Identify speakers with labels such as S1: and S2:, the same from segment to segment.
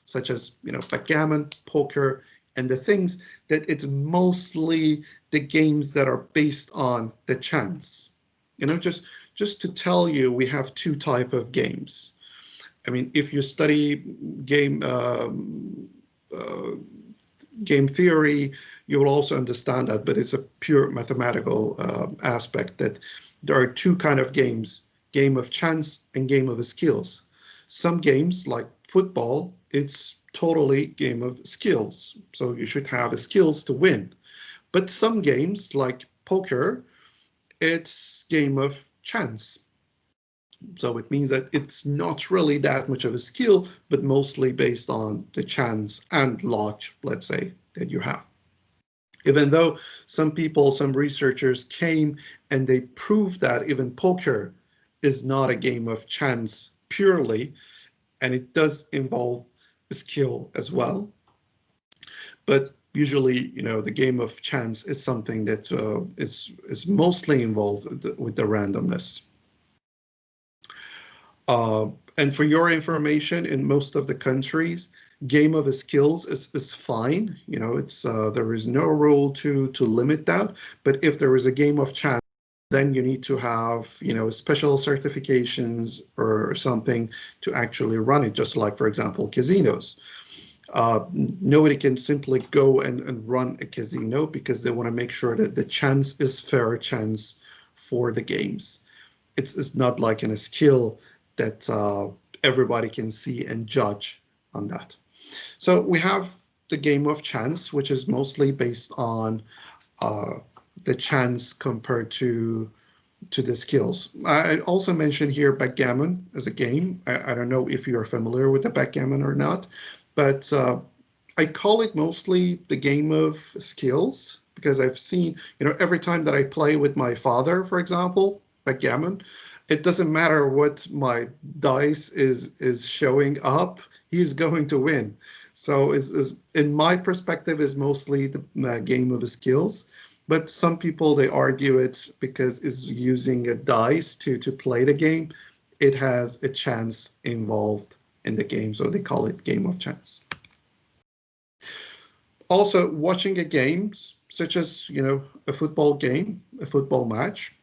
S1: such as, backgammon, poker, and the things that it's mostly the games that are based on the chance. Just to tell you, we have two type of games. I mean, if you study game game theory, you will also understand that, but it's a pure mathematical aspect that there are two kind of games, game of chance and game of skills. Some games like football, it's totally game of skills. So you should have skills to win. But some games like poker, it's game of chance. So it means that it's not really that much of a skill, but mostly based on the chance and luck, let's say, that you have. Even though some people, some researchers came and they proved that even poker is not a game of chance purely, and it does involve skill as well. But usually, the game of chance is something that is mostly involved with the randomness. And for your information, in most of the countries, game of skills is fine. It's there is no rule to limit that. But if there is a game of chance, then you need to have special certifications or something to actually run it. Just like, for example, casinos. Nobody can simply go and run a casino because they want to make sure that the chance is fair chance for the games. It's not like in a skill that everybody can see and judge on that. So we have the game of chance, which is mostly based on the chance compared to the skills. I also mentioned here backgammon as a game. I don't know if you're familiar with the backgammon or not, but I call it mostly the game of skills because I've seen, every time that I play with my father, for example, backgammon, it doesn't matter what my dice is showing up, he's going to win. So is in my perspective is mostly the game of the skills. But some people, they argue it's because it's using a dice to play the game. It has a chance involved in the game, so they call it game of chance. Also, watching a game, such as a football game, a football match,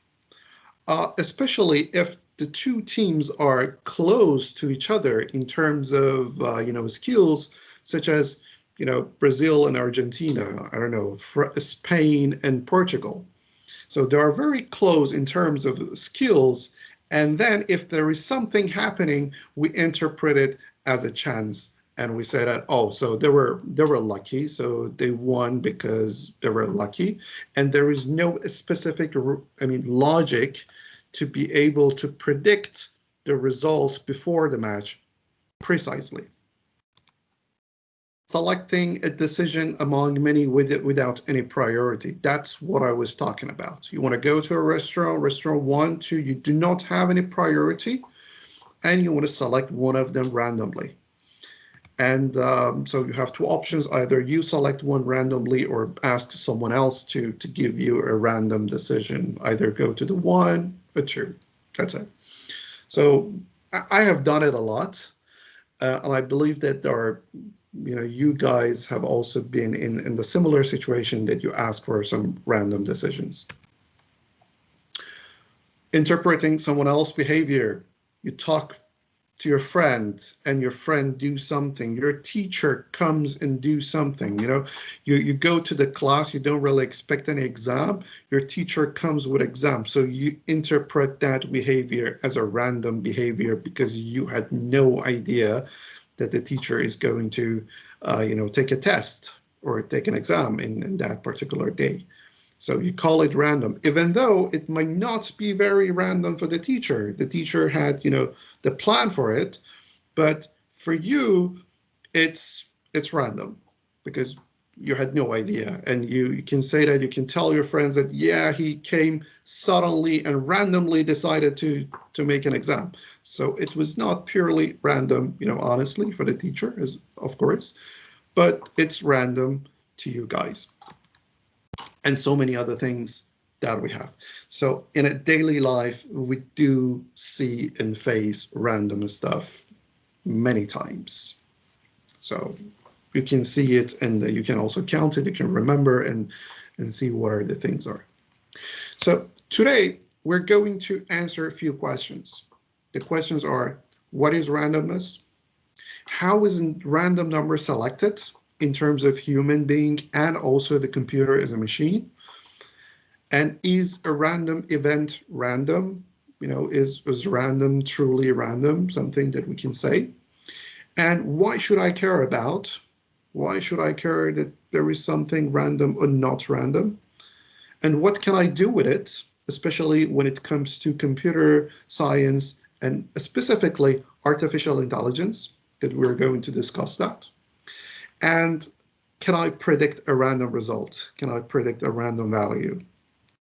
S1: especially if the two teams are close to each other in terms of skills, such as Brazil and Argentina, I don't know, Spain and Portugal. So they are very close in terms of skills. And then if there is something happening, we interpret it as a chance. And we say that, oh, so they were lucky, so they won because they were lucky. And there is no specific, logic to be able to predict the results before the match precisely. Selecting a decision among many without any priority. That's what I was talking about. You want to go to a restaurant 1, 2, you do not have any priority, and you want to select one of them randomly. And so you have two options. Either you select one randomly or ask someone else to give you a random decision. Either go to the 1 or 2. That's it. So I have done it a lot. And I believe that there are, you guys have also been in the similar situation that you ask for some random decisions. Interpreting someone else's behavior. You talk to your friend and your friend do something. Your teacher comes and do something. You go to the class, you don't really expect any exam. Your teacher comes with exam. So you interpret that behavior as a random behavior because you had no idea that the teacher is going to, take a test or take an exam in that particular day. So you call it random, even though it might not be very random for the teacher. The teacher had, the plan for it, but for you, it's random because you had no idea. And you can say that, you can tell your friends that, yeah, he came suddenly and randomly decided to make an exam. So it was not purely random, honestly, for the teacher, of course, but it's random to you guys. And so many other things that we have. So in a daily life, we do see and face random stuff many times. So you can see it, and you can also count it, you can remember and see what are the things are. So today we're going to answer a few questions. The questions are, what is randomness? How is a random number selected in terms of human being and also the computer as a machine? And is a random event random? You know, is random truly random, something that we can say? And why should I care about? Why should I care that there is something random or not random? And what can I do with it, especially when it comes to computer science and specifically artificial intelligence, that we're going to discuss that. And can I predict a random result? Can I predict a random value?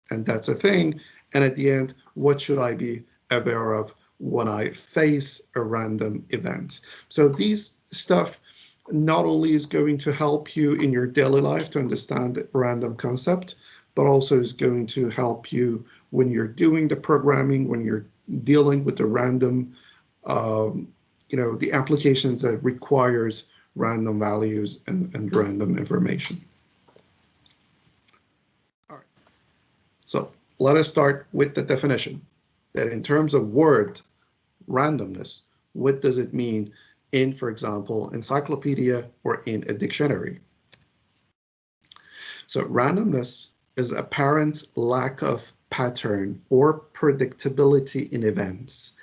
S1: And that's a thing. And at the end, what should I be aware of when I face a random event? So these stuff not only is going to help you in your daily life to understand the random concept, but also is going to help you when you're doing the programming, when you're dealing with the random, the applications that requires random values and random information. All right. So let us start with the definition. That in terms of word randomness, what does it mean in, for example, encyclopedia or in a dictionary? So randomness is apparent lack of pattern or predictability in events.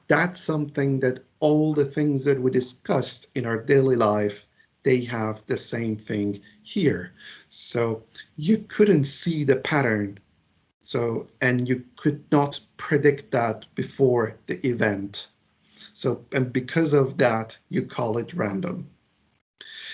S1: That's something that all the things that we discussed in our daily life, they have the same thing here. So you couldn't see the pattern. So, and you could not predict that before the event. So, and because of that, you call it random.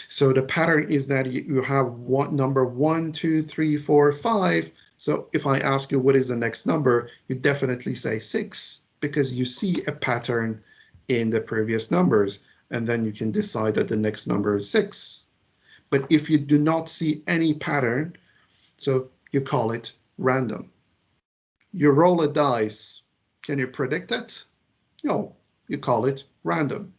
S1: So the pattern is that you have number 1, 2, 3, 4, 5. So if I ask you what is the next number, you definitely say 6 because you see a pattern in the previous numbers, and then you can decide that the next number is 6. But if you do not see any pattern, so you call it random. You roll a dice. Can you predict it? No, you call it random.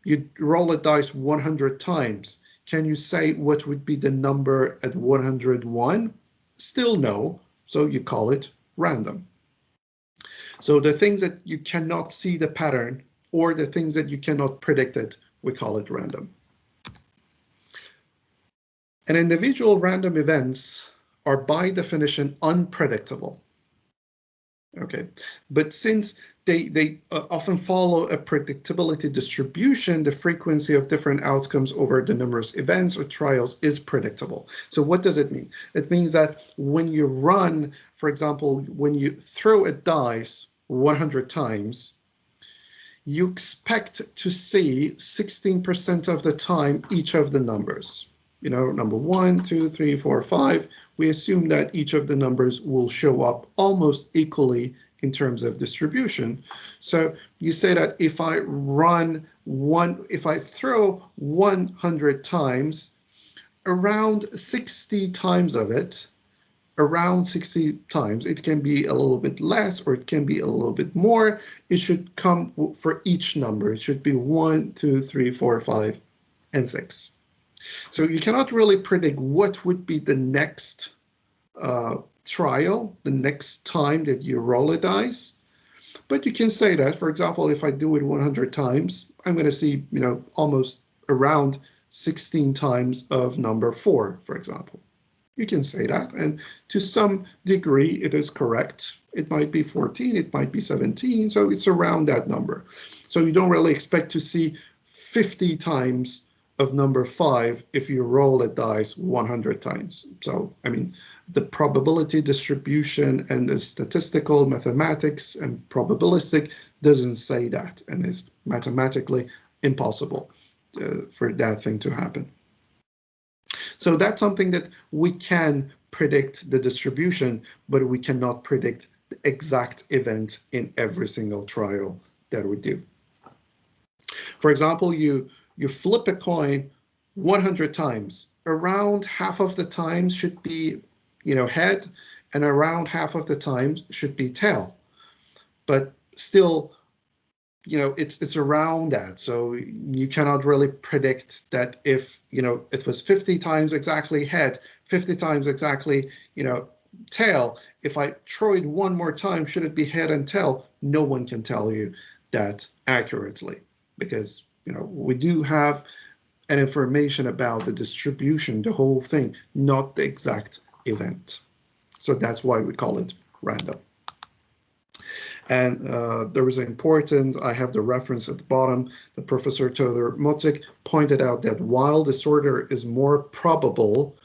S1: You roll a dice 100 times. Can you say what would be the number at 101? Still no, so you call it random. So the things that you cannot see the pattern or the things that you cannot predict it, we call it random. And individual random events are by definition unpredictable. Okay, but since they often follow a predictability distribution, the frequency of different outcomes over the numerous events or trials is predictable. So what does it mean? It means that when you run, for example, when you throw a dice 100 times, you expect to see 16% of the time each of the numbers. You know, number 1, 2, 3, 4, 5, we assume that each of the numbers will show up almost equally in terms of distribution. So you say that if I throw 100 times, around 60 times of it, around 60 times, it can be a little bit less or it can be a little bit more. It should come for each number. It should be 1, 2, 3, 4, 5, and 6. So you cannot really predict what would be the next trial, the next time that you roll a dice. But you can say that, for example, if I do it 100 times, I'm going to see, almost around 16 times of number 4, for example. You can say that, and to some degree, it is correct. It might be 14, it might be 17, so it's around that number. So you don't really expect to see 50 times of number 5 if you roll a dice 100 times. So, I mean, the probability distribution and the statistical mathematics and probabilistic doesn't say that, and is mathematically impossible for that thing to happen. So that's something that we can predict the distribution, but we cannot predict the exact event in every single trial that we do. For example, you flip a coin 100 times. Around half of the times should be, head, and around half of the times should be tail. But still, it's around that. So you cannot really predict that if, it was 50 times exactly head, 50 times exactly, tail. If I throw it one more time, should it be head and tail? No one can tell you that accurately because, we do have an information about the distribution, the whole thing, not the exact event. So that's why we call it random. And there is important, I have the reference at the bottom, the Professor Todor Motzig pointed out that while disorder is more probable,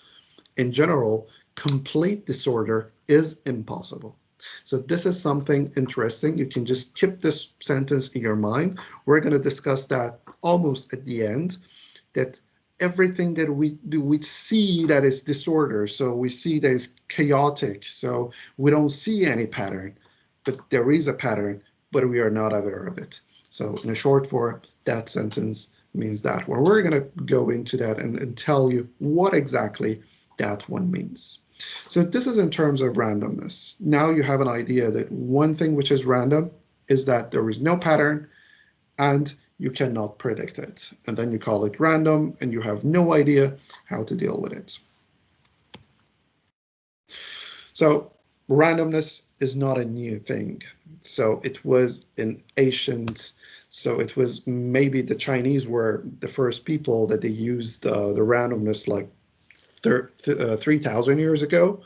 S1: in general, complete disorder is impossible. So this is something interesting. You can just keep this sentence in your mind. We're going to discuss that almost at the end, that everything that we see that is disorder, so we see that is chaotic, so we don't see any pattern, but there is a pattern, but we are not aware of it. So in a short form, that sentence means that one. We're going to go into that and tell you what exactly that one means. So this is in terms of randomness. Now you have an idea that one thing which is random is that there is no pattern and you cannot predict it. And then you call it random and you have no idea how to deal with it. So randomness is not a new thing. So it was in ancient, so it was maybe the Chinese were the first people that they used the randomness like 3,000 years ago.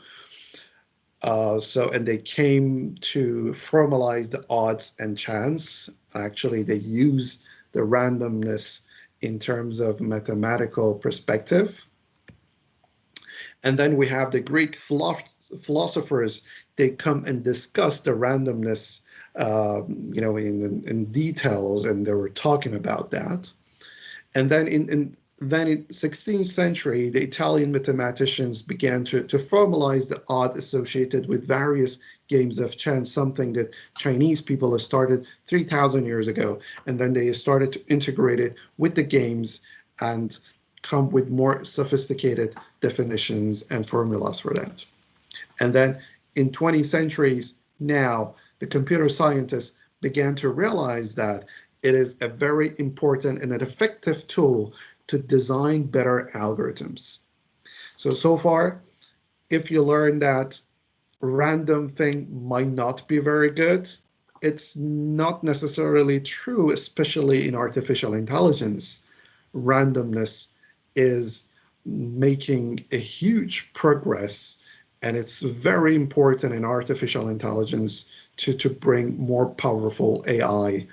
S1: And they came to formalize the odds and chance. Actually, they use the randomness in terms of mathematical perspective. And then we have the Greek philosophers. They come and discuss the randomness, in details, and they were talking about that. And then in 16th century, the Italian mathematicians began to formalize the odd associated with various games of chance, something that Chinese people have started 3,000 years ago. And then they started to integrate it with the games and come with more sophisticated definitions and formulas for that. And then in 20 centuries now, the computer scientists began to realize that it is a very important and an effective tool to design better algorithms. So far, if you learn that random thing might not be very good, it's not necessarily true, especially in artificial intelligence. Randomness is making a huge progress, and it's very important in artificial intelligence to bring more powerful AI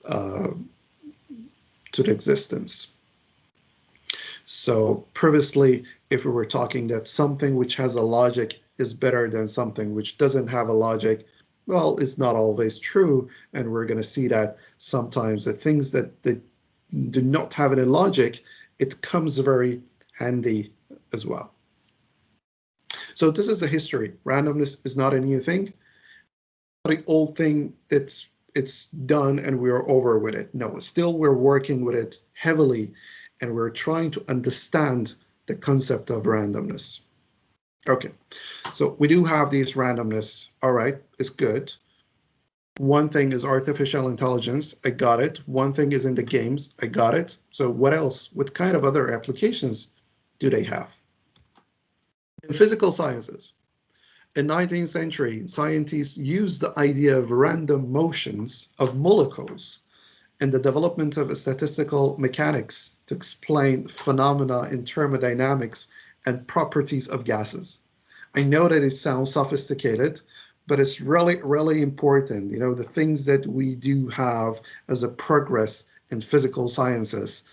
S1: to the existence. So previously, if we were talking that something which has a logic is better than something which doesn't have a logic, well, it's not always true. And we're going to see that sometimes the things that do not have any logic, it comes very handy as well. So this is the history. Randomness is not a new thing. Not an old thing that's it's done and we're over with it. No, still we're working with it heavily and we're trying to understand the concept of randomness. Okay, so we do have these randomness. All right, it's good. One thing is artificial intelligence. I got it. One thing is in the games. I got it. So what else? What kind of other applications do they have? In physical sciences, in 19th century, scientists used the idea of random motions of molecules in the development of statistical mechanics to explain phenomena in thermodynamics and properties of gases. I know that it sounds sophisticated, but it's really, really important. You know, the things that we do have as a progress in physical sciences,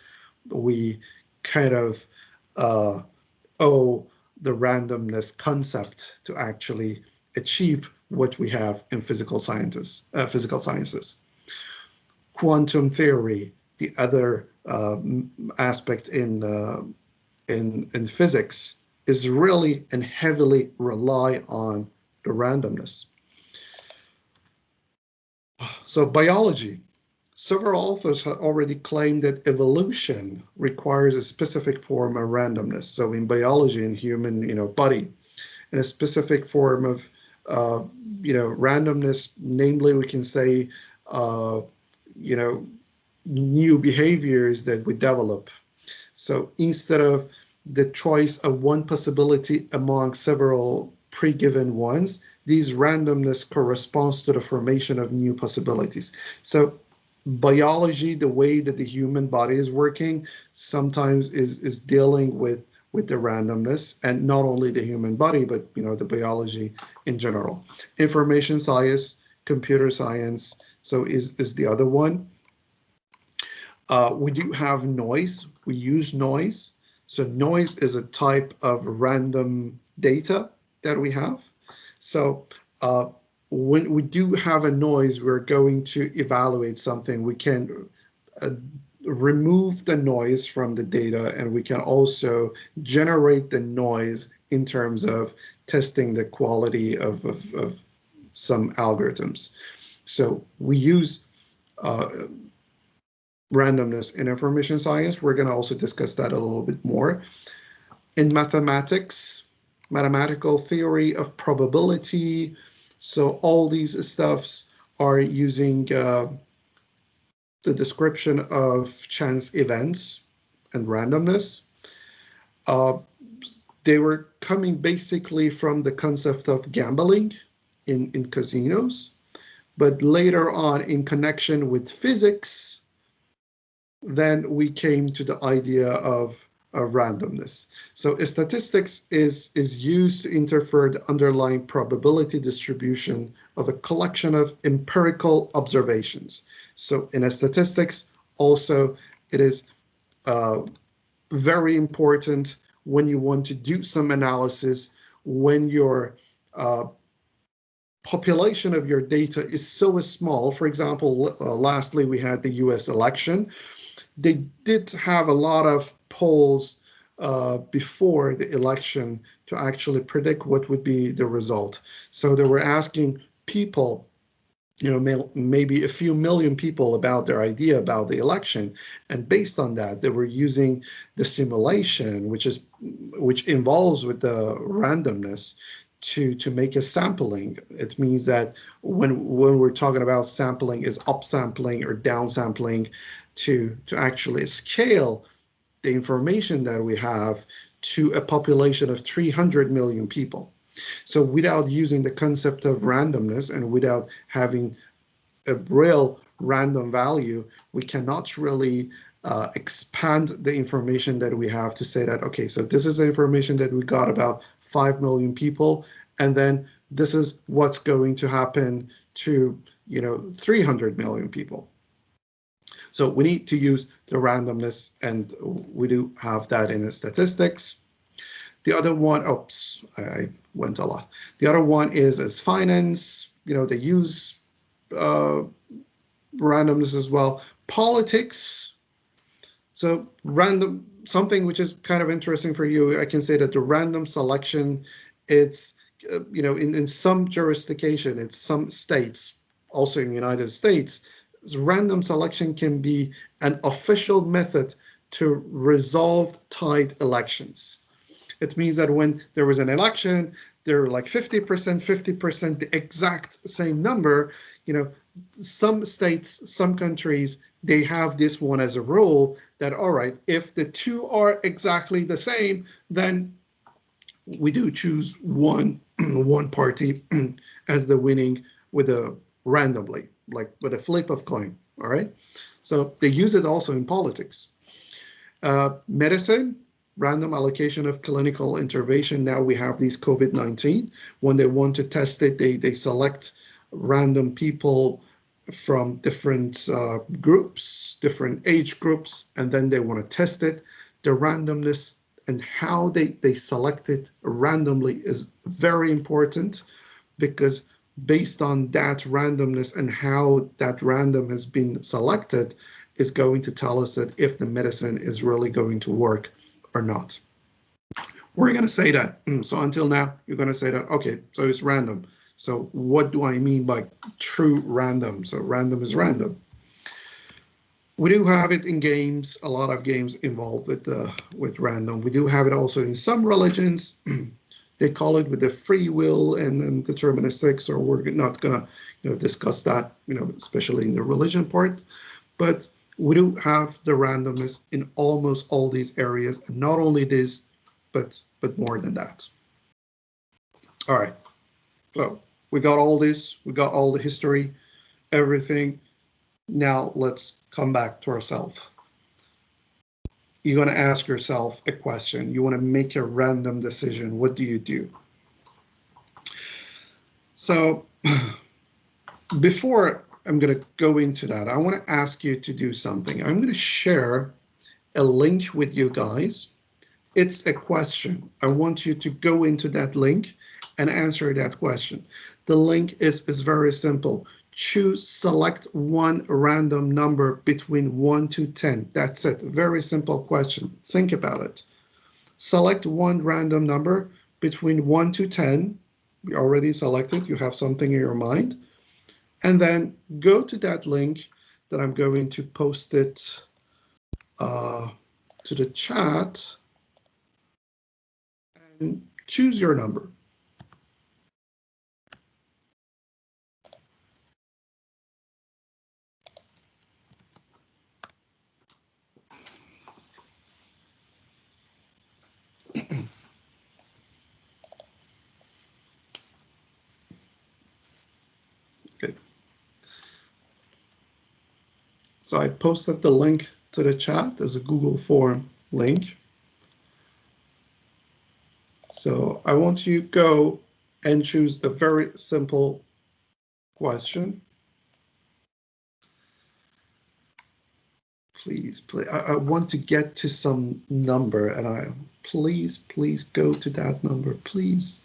S1: we kind of owe the randomness concept to actually achieve what we have in physical sciences. Quantum theory, the other aspect in physics, is really and heavily rely on the randomness. So biology. Several authors have already claimed that evolution requires a specific form of randomness. So in biology, in human, body, in a specific form of, randomness, namely we can say new behaviors that we develop. So instead of the choice of one possibility among several pre-given ones, these randomness corresponds to the formation of new possibilities. So biology, the way that the human body is working, sometimes is dealing with the randomness, and not only the human body, but the biology in general. Information science, computer science, so is the other one. We do have noise. We use noise. So noise is a type of random data that we have. So when we do have a noise, we're going to evaluate something. We can remove the noise from the data, and we can also generate the noise in terms of testing the quality of some algorithms. So we use randomness in information science. We're going to also discuss that a little bit more. In mathematics, mathematical theory of probability. So all these stuffs are using the description of chance events and randomness. They were coming basically from the concept of gambling in casinos, but later on in connection with physics, then we came to the idea of randomness. So statistics is used to interpret the underlying probability distribution of a collection of empirical observations. So in statistics, also, it is very important when you want to do some analysis, when your population of your data is so small. For example, lastly, we had the US election. They did have a lot of polls before the election to actually predict what would be the result. So they were asking people, maybe a few million people about their idea about the election. And based on that, they were using the simulation, which involves with the randomness to make a sampling. It means that when we're talking about sampling, is upsampling or downsampling to actually scale the information that we have to a population of 300 million people. So without using the concept of randomness and without having a real random value, we cannot really expand the information that we have to say that, okay, so this is the information that we got about 5 million people, and then this is what's going to happen to 300 million people. So we need to use the randomness, and we do have that in the statistics. The other one, oops, I went a lot. The other one is finance. They use randomness as well. Politics. So something which is kind of interesting for you, I can say that the random selection, it's, in some jurisdiction, it's some states, also in the United States, random selection can be an official method to resolve tied elections. It means that when there was an election, there were like 50%, 50%, the exact same number. Some states, some countries, they have this one as a rule that, all right, if the two are exactly the same, then we do choose one party as the winning with a randomly, like with a flip of coin. All right. So they use it also in politics. Medicine, random allocation of clinical intervention. Now we have these COVID-19. When they want to test it, they select random people from different groups, different age groups, and then they want to test it. The randomness and how they select it randomly is very important, because based on that randomness and how that random has been selected is going to tell us that if the medicine is really going to work or not. We're going to say that. So until now, you're going to say that, okay, so it's random. So what do I mean by true random? So random is random. We do have it in games, a lot of games involved with random. We do have it also in some religions they call it with the free will and then deterministics, or we're not gonna discuss that, especially in the religion part. But we do have the randomness in almost all these areas, and not only this, but more than that. All right, so we got all this, we got all the history, everything. Now let's come back to ourselves. You're going to ask yourself a question. You want to make a random decision. What do you do? So before I'm going to go into that, I want to ask you to do something. I'm going to share a link with you guys. It's a question. I want you to go into that link and answer that question. The link is very simple. Select one random number between 1 to 10. That's it. Very simple question. Think about it. Select one random number between 1 to 10. You already selected. You have something in your mind. And then go to that link that I'm going to post it to the chat and choose your number. Okay. So I posted the link to the chat as a Google form link. So I want you to go and choose a very simple question. Please, I want to get to some number, and please go to that number, please.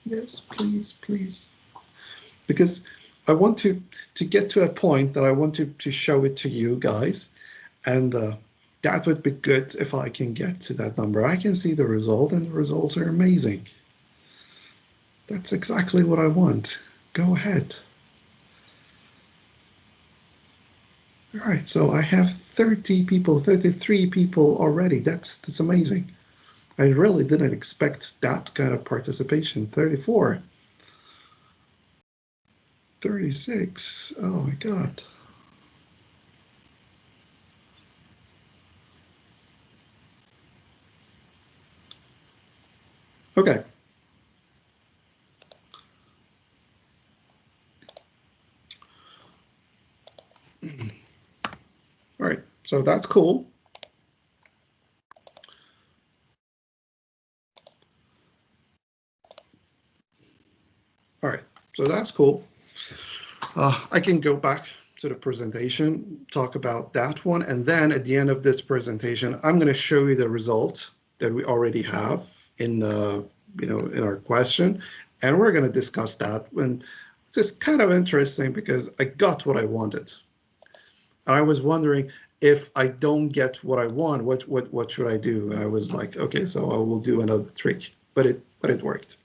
S1: Yes, please. Because I want to get to a point that I want to show it to you guys, and that would be good if I can get to that number. I can see the result, and the results are amazing. That's exactly what I want. Go ahead. All right, so I have 30 people, 33 people already. That's amazing. I really didn't expect that kind of participation. 34. 36. Oh my God. Okay. All right, so that's cool. All right, so that's cool. I can go back to the presentation, talk about that one, and then at the end of this presentation, I'm going to show you the result that we already have in in our question, and we're going to discuss that. And it's just kind of interesting because I got what I wanted. And I was wondering, if I don't get what I want, what should I do? And I was like, okay, so I will do another trick, but it worked.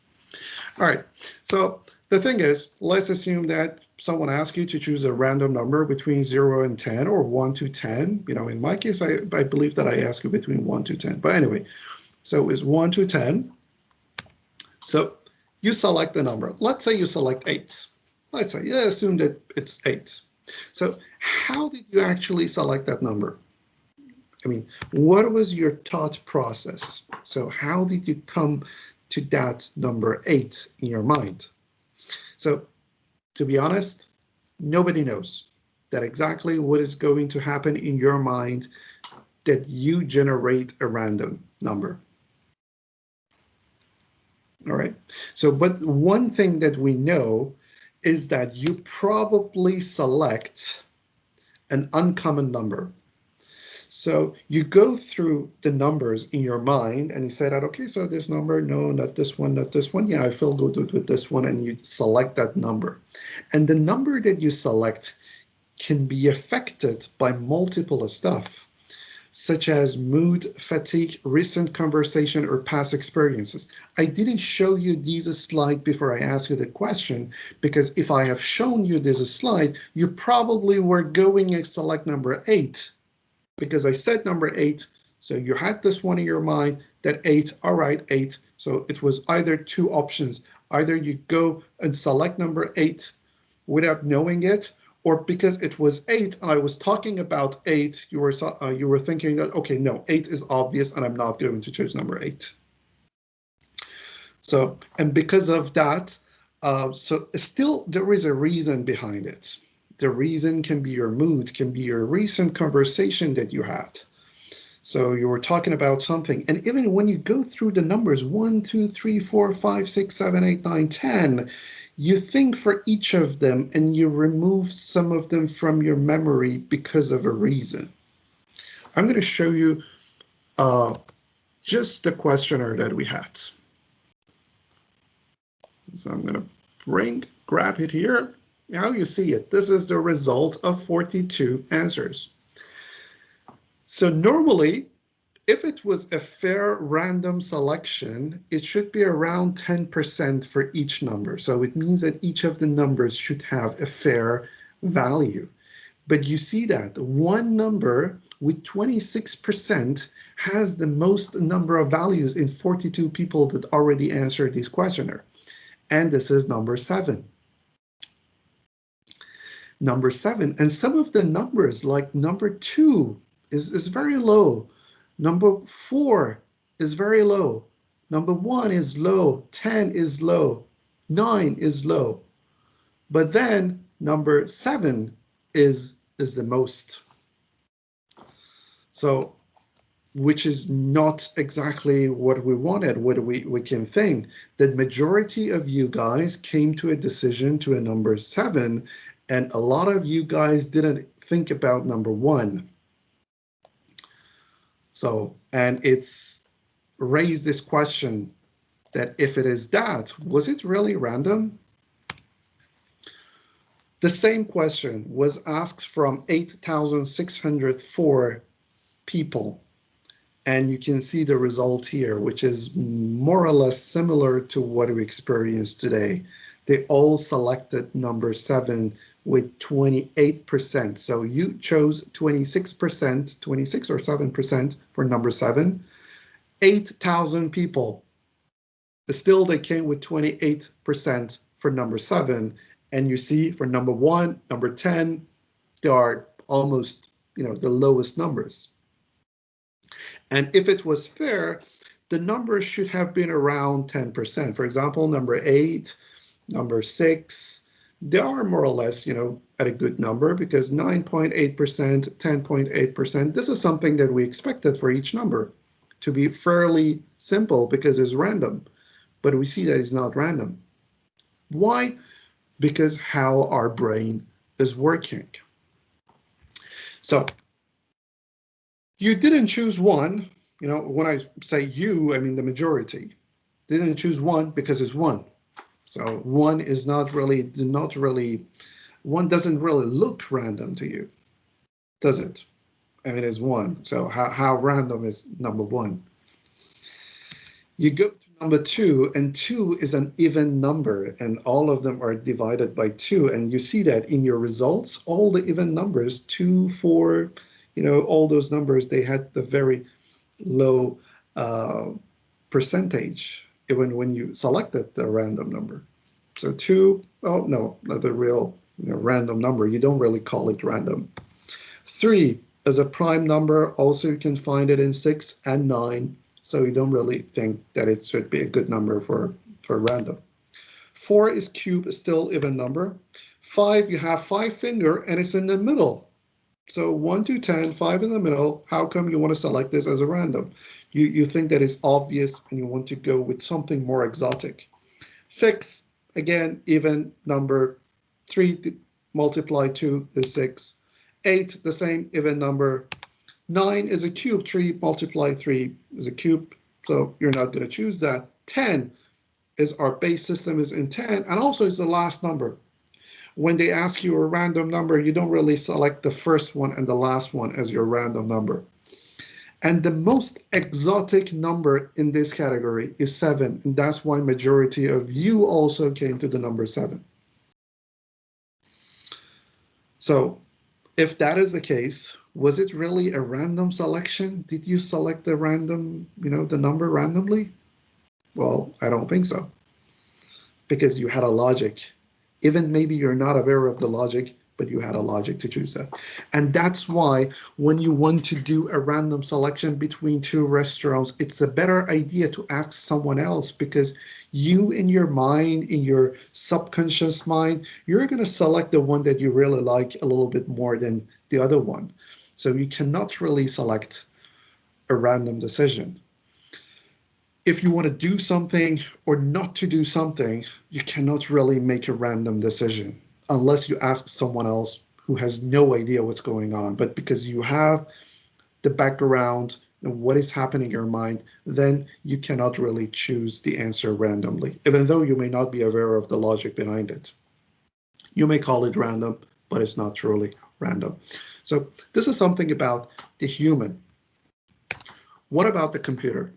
S1: All right, so the thing is, let's assume that someone asks you to choose a random number between 0 and 10 or 1 to 10. In my case, I believe that I ask you between 1 to 10. But anyway, so it's 1 to 10. So you select the number. Let's say you select 8. Let's say, assume that it's 8. So how did you actually select that number? I mean, what was your thought process? So how did you come to that number 8 in your mind? So to be honest, nobody knows that exactly what is going to happen in your mind that you generate a random number. All right. So, but one thing that we know is that you probably select an uncommon number. So you go through the numbers in your mind and you say that, okay, so this number, no, not this one, not this one. Yeah, I feel good with this one, and you select that number. And the number that you select can be affected by multiple stuff, such as mood, fatigue, recent conversation, or past experiences. I didn't show you this slide before I asked you the question, because if I have shown you this slide, you probably were going and select number 8, because I said number 8, so you had this one in your mind, that 8, all right, 8. So it was either two options. Either you go and select number 8 without knowing it, or because it was 8 and I was talking about 8, you were thinking that, okay, no, 8 is obvious and I'm not going to choose number 8. So, and because of that, so still there is a reason behind it. The reason can be your mood, can be your recent conversation that you had. So you were talking about something, and even when you go through the numbers 1, 2, 3, 4, 5, 6, 7, 8, 9, 10, you think for each of them and you remove some of them from your memory because of a reason. I'm going to show you just the questionnaire that we had. So I'm going to grab it here. Now you see it. This is the result of 42 answers. So normally, if it was a fair random selection, it should be around 10% for each number. So it means that each of the numbers should have a fair value. But you see that one number with 26% has the most number of values in 42 people that already answered this questionnaire. And this is number 7. Number 7, and some of the numbers like number 2 is very low. Number 4 is very low. Number 1 is low. 10 is low. 9 is low. But then number 7 is the most. So, which is not exactly what we wanted, what we can think. The majority of you guys came to a decision to a number 7, and a lot of you guys didn't think about number 1. So, and it's raised this question that if it is that, was it really random? The same question was asked from 8,604 people. And you can see the result here, which is more or less similar to what we experienced today. They all selected number 7 with 28%. So you chose 26%, 26 or 7% for number 7. 8,000 people. Still, they came with 28% for number 7. And you see for number 1, number 10, they are almost, the lowest numbers. And if it was fair, the numbers should have been around 10%. For example, number 8, number 6, they are more or less, at a good number because 9.8%, 10.8%, this is something that we expected for each number to be fairly simple because it's random. But we see that it's not random. Why? Because how our brain is working. So you didn't choose 1. When I say you, I mean the majority. Didn't choose 1 because it's 1. So 1 is not really, 1 doesn't really look random to you, does it? I mean, it's 1. So how random is number 1? You go to number 2, and 2 is an even number, and all of them are divided by 2. And you see that in your results, all the even numbers, 2, 4, all those numbers, they had the very low percentage even when you selected the random number. So 2, oh no, not the real random number. You don't really call it random. 3 is a prime number. Also, you can find it in 6 and 9. So you don't really think that it should be a good number for random. 4 is cube, still even number. 5, you have 5 finger and it's in the middle. So 1 to 10, 5 in the middle. How come you want to select this as a random? You think that it's obvious and you want to go with something more exotic. 6, again, even number. 3 multiplied 2 is 6. 8, the same, even number. 9 is a cube. 3 multiplied 3 is a cube. So you're not going to choose that. 10 is our base system is in 10, and also it's the last number. When they ask you a random number, you don't really select the first one and the last one as your random number. And the most exotic number in this category is 7, and that's why majority of you also came to the number 7. So if that is the case, Was it really a random selection? Did you select the random, the number randomly? Well, I don't think so, because you had a logic. Even maybe you're not aware of the logic, but you had a logic to choose that. And that's why when you want to do a random selection between two restaurants, it's a better idea to ask someone else, because you in your mind, in your subconscious mind, you're going to select the one that you really like a little bit more than the other one. So you cannot really select a random decision. If you want to do something or not to do something, you cannot really make a random decision unless you ask someone else who has no idea what's going on. But because you have the background and what is happening in your mind, then you cannot really choose the answer randomly, even though you may not be aware of the logic behind it. You may call it random, but it's not truly random. So this is something about the human. What about the computer?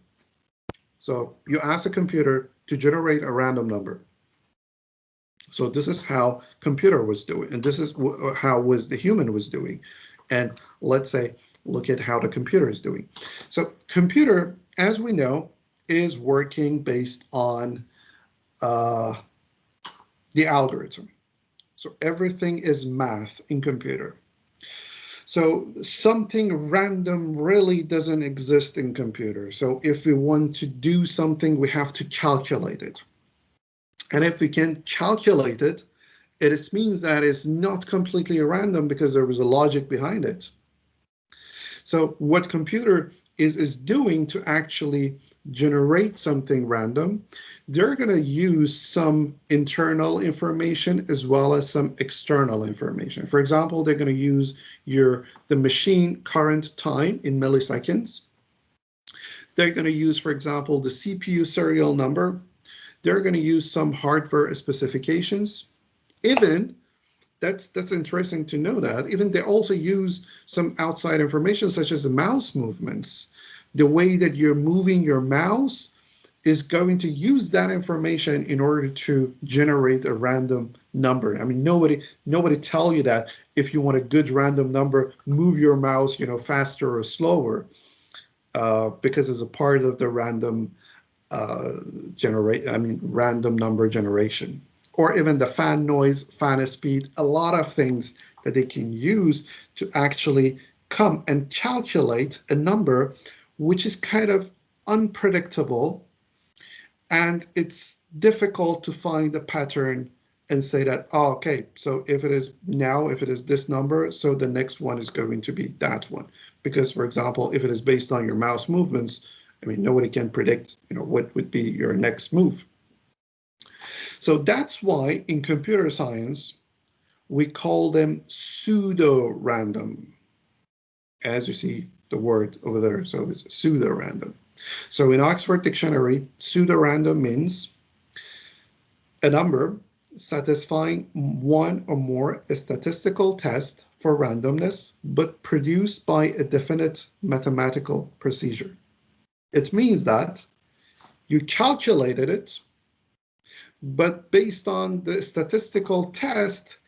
S1: So you ask a computer to generate a random number. So this is how computer was doing, and this is how was the human was doing. And let's say, look at how the computer is doing. So computer, as we know, is working based on the algorithm. So everything is math in computer. So something random really doesn't exist in computer. So if we want to do something, we have to calculate it. And if we can calculate it, it means that it's not completely random because there was a logic behind it. So what computer is doing to actually generate something random, they're going to use some internal information as well as some external information. For example, they're going to use the machine current time in milliseconds. They're going to use, for example, the CPU serial number. They're going to use some hardware specifications. Even that's interesting to know that even they also use some outside information such as the mouse movements. The way that you're moving your mouse is going to use that information in order to generate a random number. I mean, nobody tell you that if you want a good random number, move your mouse, faster or slower, because it's a part of the random random number generation. Or even the fan noise, fan speed, a lot of things that they can use to actually come and calculate a number which is kind of unpredictable, and it's difficult to find a pattern and say that, oh, okay, so if it is this number, so the next one is going to be that one. Because, for example, if it is based on your mouse movements, I mean, nobody can predict, what would be your next move. So that's why in computer science, we call them pseudo-random, as you see the word over there. So it's pseudo-random. So in Oxford Dictionary, pseudo-random means a number satisfying one or more statistical test for randomness, but produced by a definite mathematical procedure. It means that you calculated it, but based on the statistical test,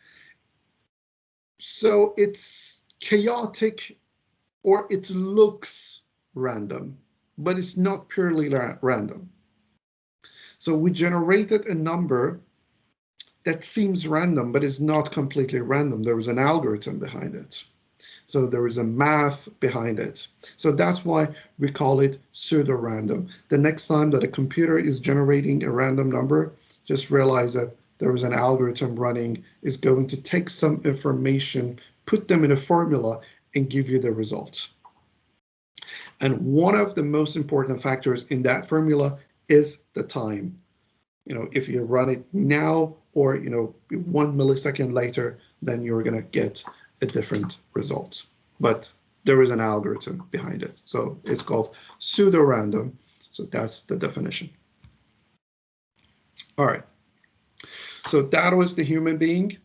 S1: so it's chaotic or it looks random, but it's not purely random. So we generated a number that seems random, but is not completely random. There was an algorithm behind it. So there is a math behind it. So that's why we call it pseudo-random. The next time that a computer is generating a random number, just realize that there is an algorithm running, is going to take some information, put them in a formula, and give you the results. And one of the most important factors in that formula is the time. If you run it now or 1 millisecond later, then you're going to get a different result. But there is an algorithm behind it. So it's called pseudo-random. So that's the definition. All right. So that was the human being.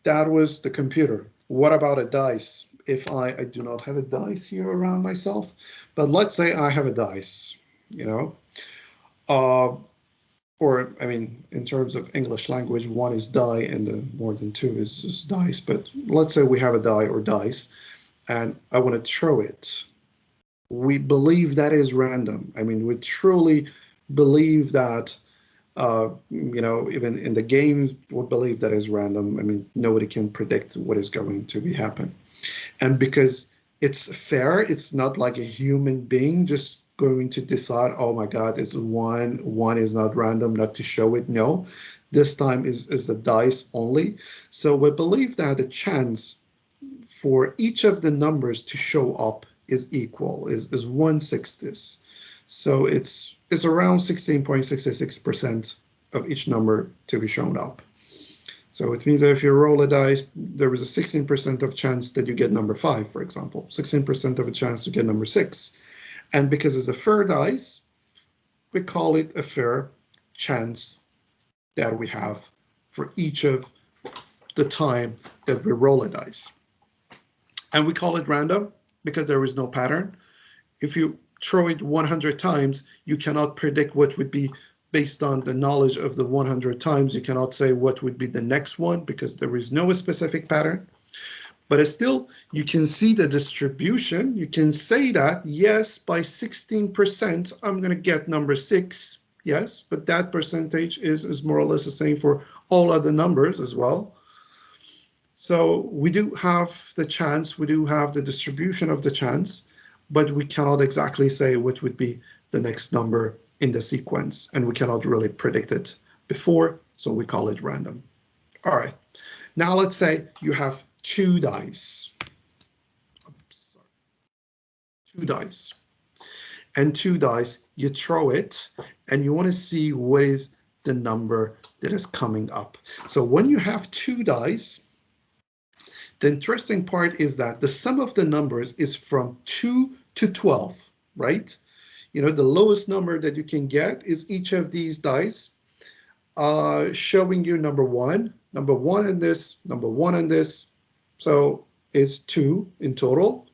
S1: That was the computer. What about a dice? If I do not have a dice here around myself, but let's say I have a dice, or I mean, in terms of English language, one is die and the more than two is dice. But let's say we have a die or dice, and I want to throw it. We believe that is random. I mean, we truly believe that, even in the games, we believe that is random. I mean, nobody can predict what is going to be happen. And because it's fair, it's not like a human being just going to decide, oh my God, it's one is not random, not to show it. No, this time is the dice only. So we believe that the chance for each of the numbers to show up is equal, is 1/60. So it's around 16.66% of each number to be shown up. So it means that if you roll a dice, there is a 16% of chance that you get number 5, for example, 16% of a chance to get number 6. And because it's a fair dice, we call it a fair chance that we have for each of the time that we roll a dice. And we call it random because there is no pattern. If you throw it 100 times, you cannot predict what would be based on the knowledge of the 100 times. You cannot say what would be the next one because there is no specific pattern. But still, you can see the distribution. You can say that, yes, by 16%, I'm going to get number 6. Yes, but that percentage is more or less the same for all other numbers as well. So we do have the chance, we do have the distribution of the chance, but we cannot exactly say what would be the next number in the sequence, and we cannot really predict it before, so we call it random. All right, now let's say you have 2 dice. Oops, sorry. 2 dice. And 2 dice, you throw it, and you want to see what is the number that is coming up. So when you have 2 dice, the interesting part is that the sum of the numbers is from 2 to 12, right? The lowest number that you can get is each of these dice showing you number 1 in this, number 1 in this. So it's 2 in total.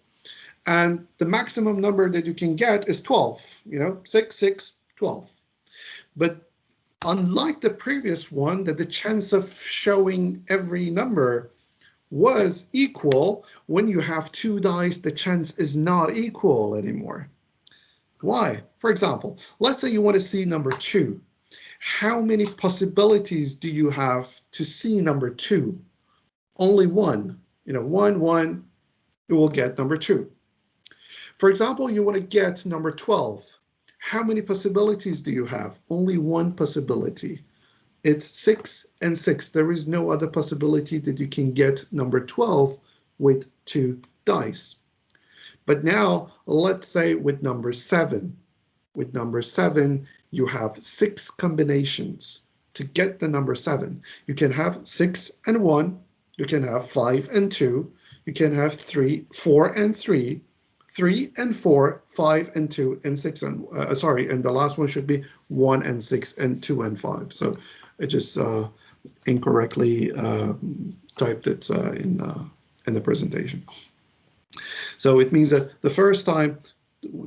S1: And the maximum number that you can get is 12, 6, 6, 12. But unlike the previous one, that the chance of showing every number was equal, when you have 2 dice, the chance is not equal anymore. Why? For example, let's say you want to see number 2. How many possibilities do you have to see number 2? Only one. 1, you will get number 2. For example, you want to get number 12. How many possibilities do you have? Only one possibility. It's 6 and 6. There is no other possibility that you can get number 12 with 2 dice. But now, let's say with number 7. With number 7, you have 6 combinations to get the number 7. You can have 6 and 1. You can have 5 and 2. You can have 3, 4 and 3. 3 and 4, 5 and 2, and 6 and and the last one should be 1 and 6 and 2 and 5. So I just incorrectly typed it in the presentation. So it means that the first time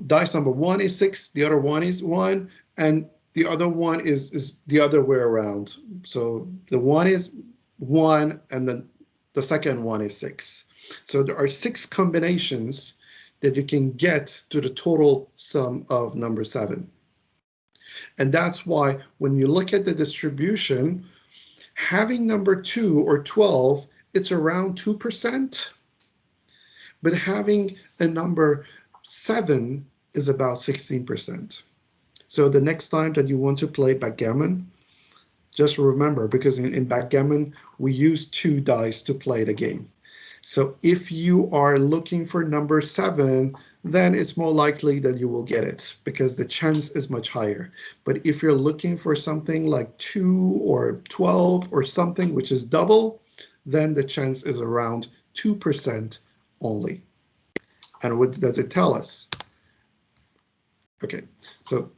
S1: dice number 1 is 6, the other one is 1, and the other one is the other way around. So the one is 1, and then the second one is 6. So there are 6 combinations that you can get to the total sum of number 7. And that's why when you look at the distribution, having number 2 or 12, it's around 2%. But having a number 7 is about 16%. So the next time that you want to play backgammon, just remember, because in backgammon, we use 2 dice to play the game. So if you are looking for number 7, then it's more likely that you will get it because the chance is much higher. But if you're looking for something like 2 or 12 or something which is double, then the chance is around 2% only. And what does it tell us? Okay, so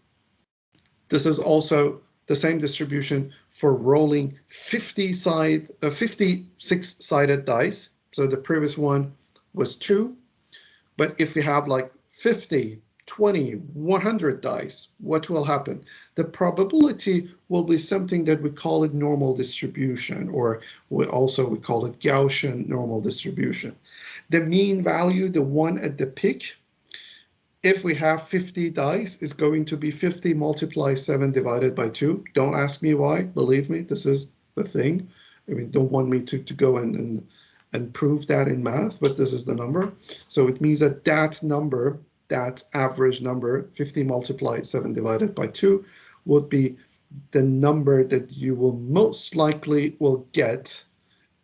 S1: this is also the same distribution for rolling 56-sided dice. So the previous one was 2, but if you have like 50 20, 100 dice, what will happen? The probability will be something that we call it normal distribution, or we call it Gaussian normal distribution. The mean value, the one at the peak, if we have 50 dice, is going to be 50 multiplied 7 divided by 2. Don't ask me why. Believe me, this is the thing. I mean, don't want me to go and prove that in math, but this is the number. So it means that that number, that average number, 50 multiplied 7 divided by 2, would be the number that you will most likely will get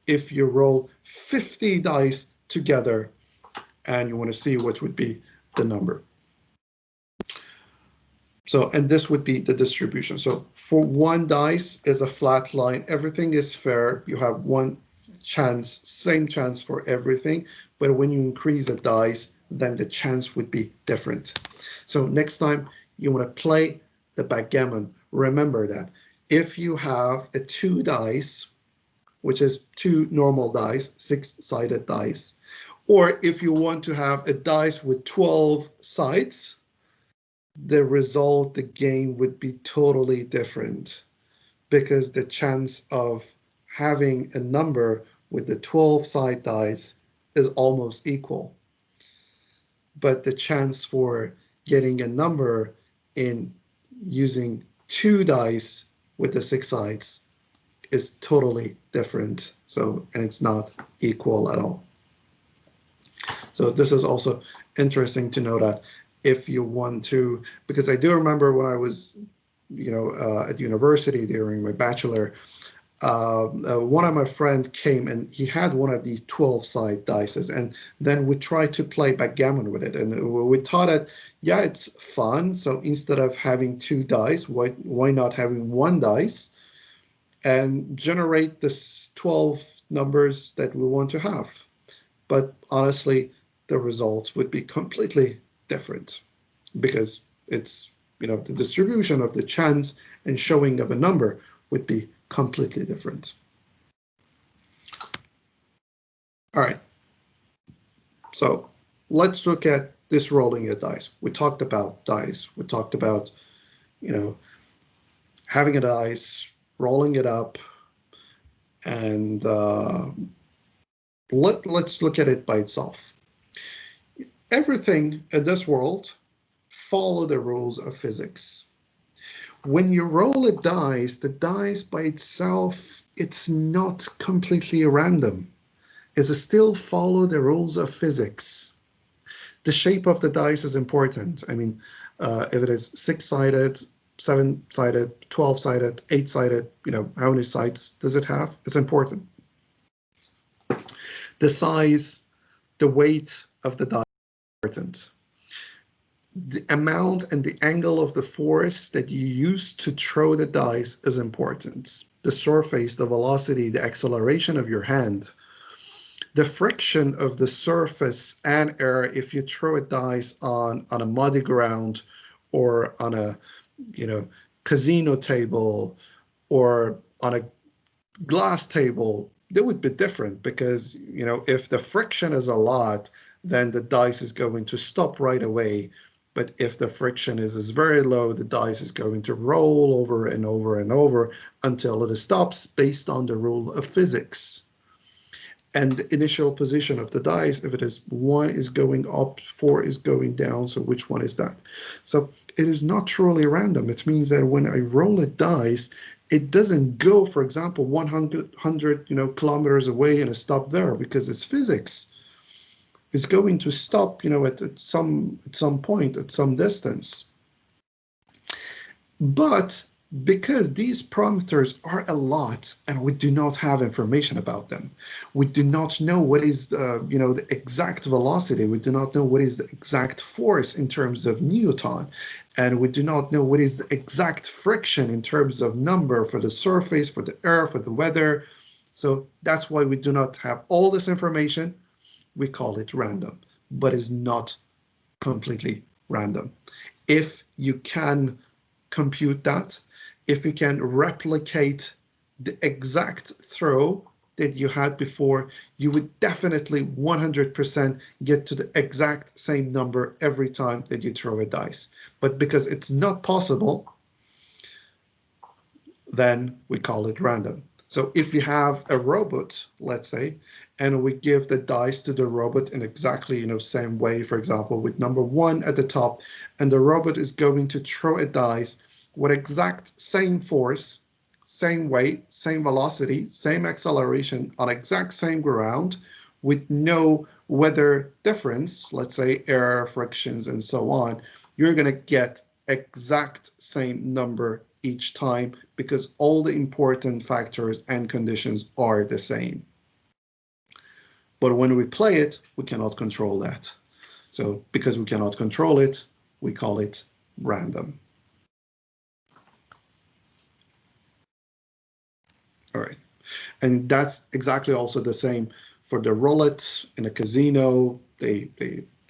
S1: if you roll 50 dice together and you want to see what would be the number. So, and this would be the distribution. So for one dice is a flat line, everything is fair. You have one chance, same chance for everything. But when you increase a dice, then the chance would be different. So next time you want to play the backgammon, remember that if you have a 2 dice, which is 2 normal dice, 6-sided dice, or if you want to have a dice with 12 sides, the result, the game would be totally different, because the chance of having a number with the 12 side dice is almost equal. But the chance for getting a number in using 2 dice with the 6 sides is totally different. So, and it's not equal at all. So this is also interesting to know that if you want to, because I do remember when I was, at university during my bachelor, one of my friends came and he had one of these 12-side dice, and then we tried to play backgammon with it, and we thought that, yeah, it's fun. So instead of having 2 dice, why not having 1 dice and generate this 12 numbers that we want to have? But honestly, the results would be completely different, because it's, the distribution of the chance and showing of a number would be completely different. All right. So let's look at this rolling a dice. We talked about dice. We talked about, having a dice, rolling it up, and let's look at it by itself. Everything in this world follow the rules of physics. When you roll a dice, the dice by itself, it's not completely random. It still follow the rules of physics. The shape of the dice is important. I mean, if it is 6-sided, 7-sided, 12-sided, 8-sided, how many sides does it have? It's important. The size, the weight of the dice is important. The amount and the angle of the force that you use to throw the dice is important. The surface, the velocity, the acceleration of your hand, the friction of the surface and air if you throw a dice on a muddy ground, or on a casino table, or on a glass table, they would be different, because if the friction is a lot, then the dice is going to stop right away. But if the friction is very low, the dice is going to roll over and over and over until it stops, based on the rule of physics. And the initial position of the dice, if it is 1 is going up, 4 is going down, so which one is that? So it is not truly random. It means that when I roll a dice, it doesn't go, for example, 100 kilometers away and stop there, because it's physics. It's going to stop, at some point, at some distance. But because these parameters are a lot and we do not have information about them, we do not know what is the exact velocity, we do not know what is the exact force in terms of Newton, and we do not know what is the exact friction in terms of number for the surface, for the air, for the weather. So that's why we do not have all this information. We call it random, but it's not completely random. If you can compute that, if you can replicate the exact throw, that you had before, you would definitely 100% get to the exact same number every time that you throw a dice. But because it's not possible, then we call it random. So if you have a robot, let's say, and we give the dice to the robot in exactly, same way, for example, with number 1 at the top, and the robot is going to throw a dice with exact same force, same weight, same velocity, same acceleration on exact same ground with no weather difference, let's say air, frictions, and so on, you're going to get exact same number each time because all the important factors and conditions are the same. But when we play it, we cannot control that. So because we cannot control it, we call it random. All right. And that's exactly also the same for the roulette in a casino. They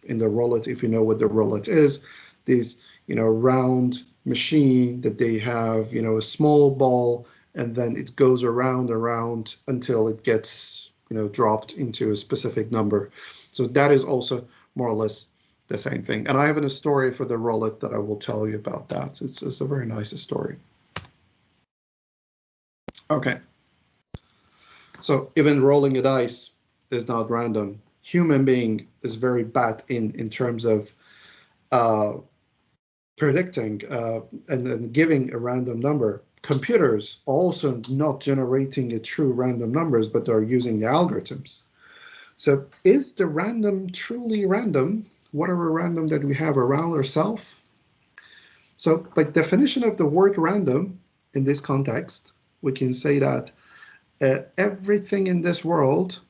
S1: in the roulette, if you know what the roulette is, these round machine that they have, a small ball, and then it goes around until it gets, dropped into a specific number. So that is also more or less the same thing. And I have a story for the roulette that I will tell you about that. It's a very nice story. Okay. So even rolling a dice is not random. Human being is very bad in terms of predicting and giving a random number. Computers also not generating a true random numbers, but they're using the algorithms. So is the random truly random? Whatever random that we have around ourselves? So by definition of the word random in this context, we can say that everything in this world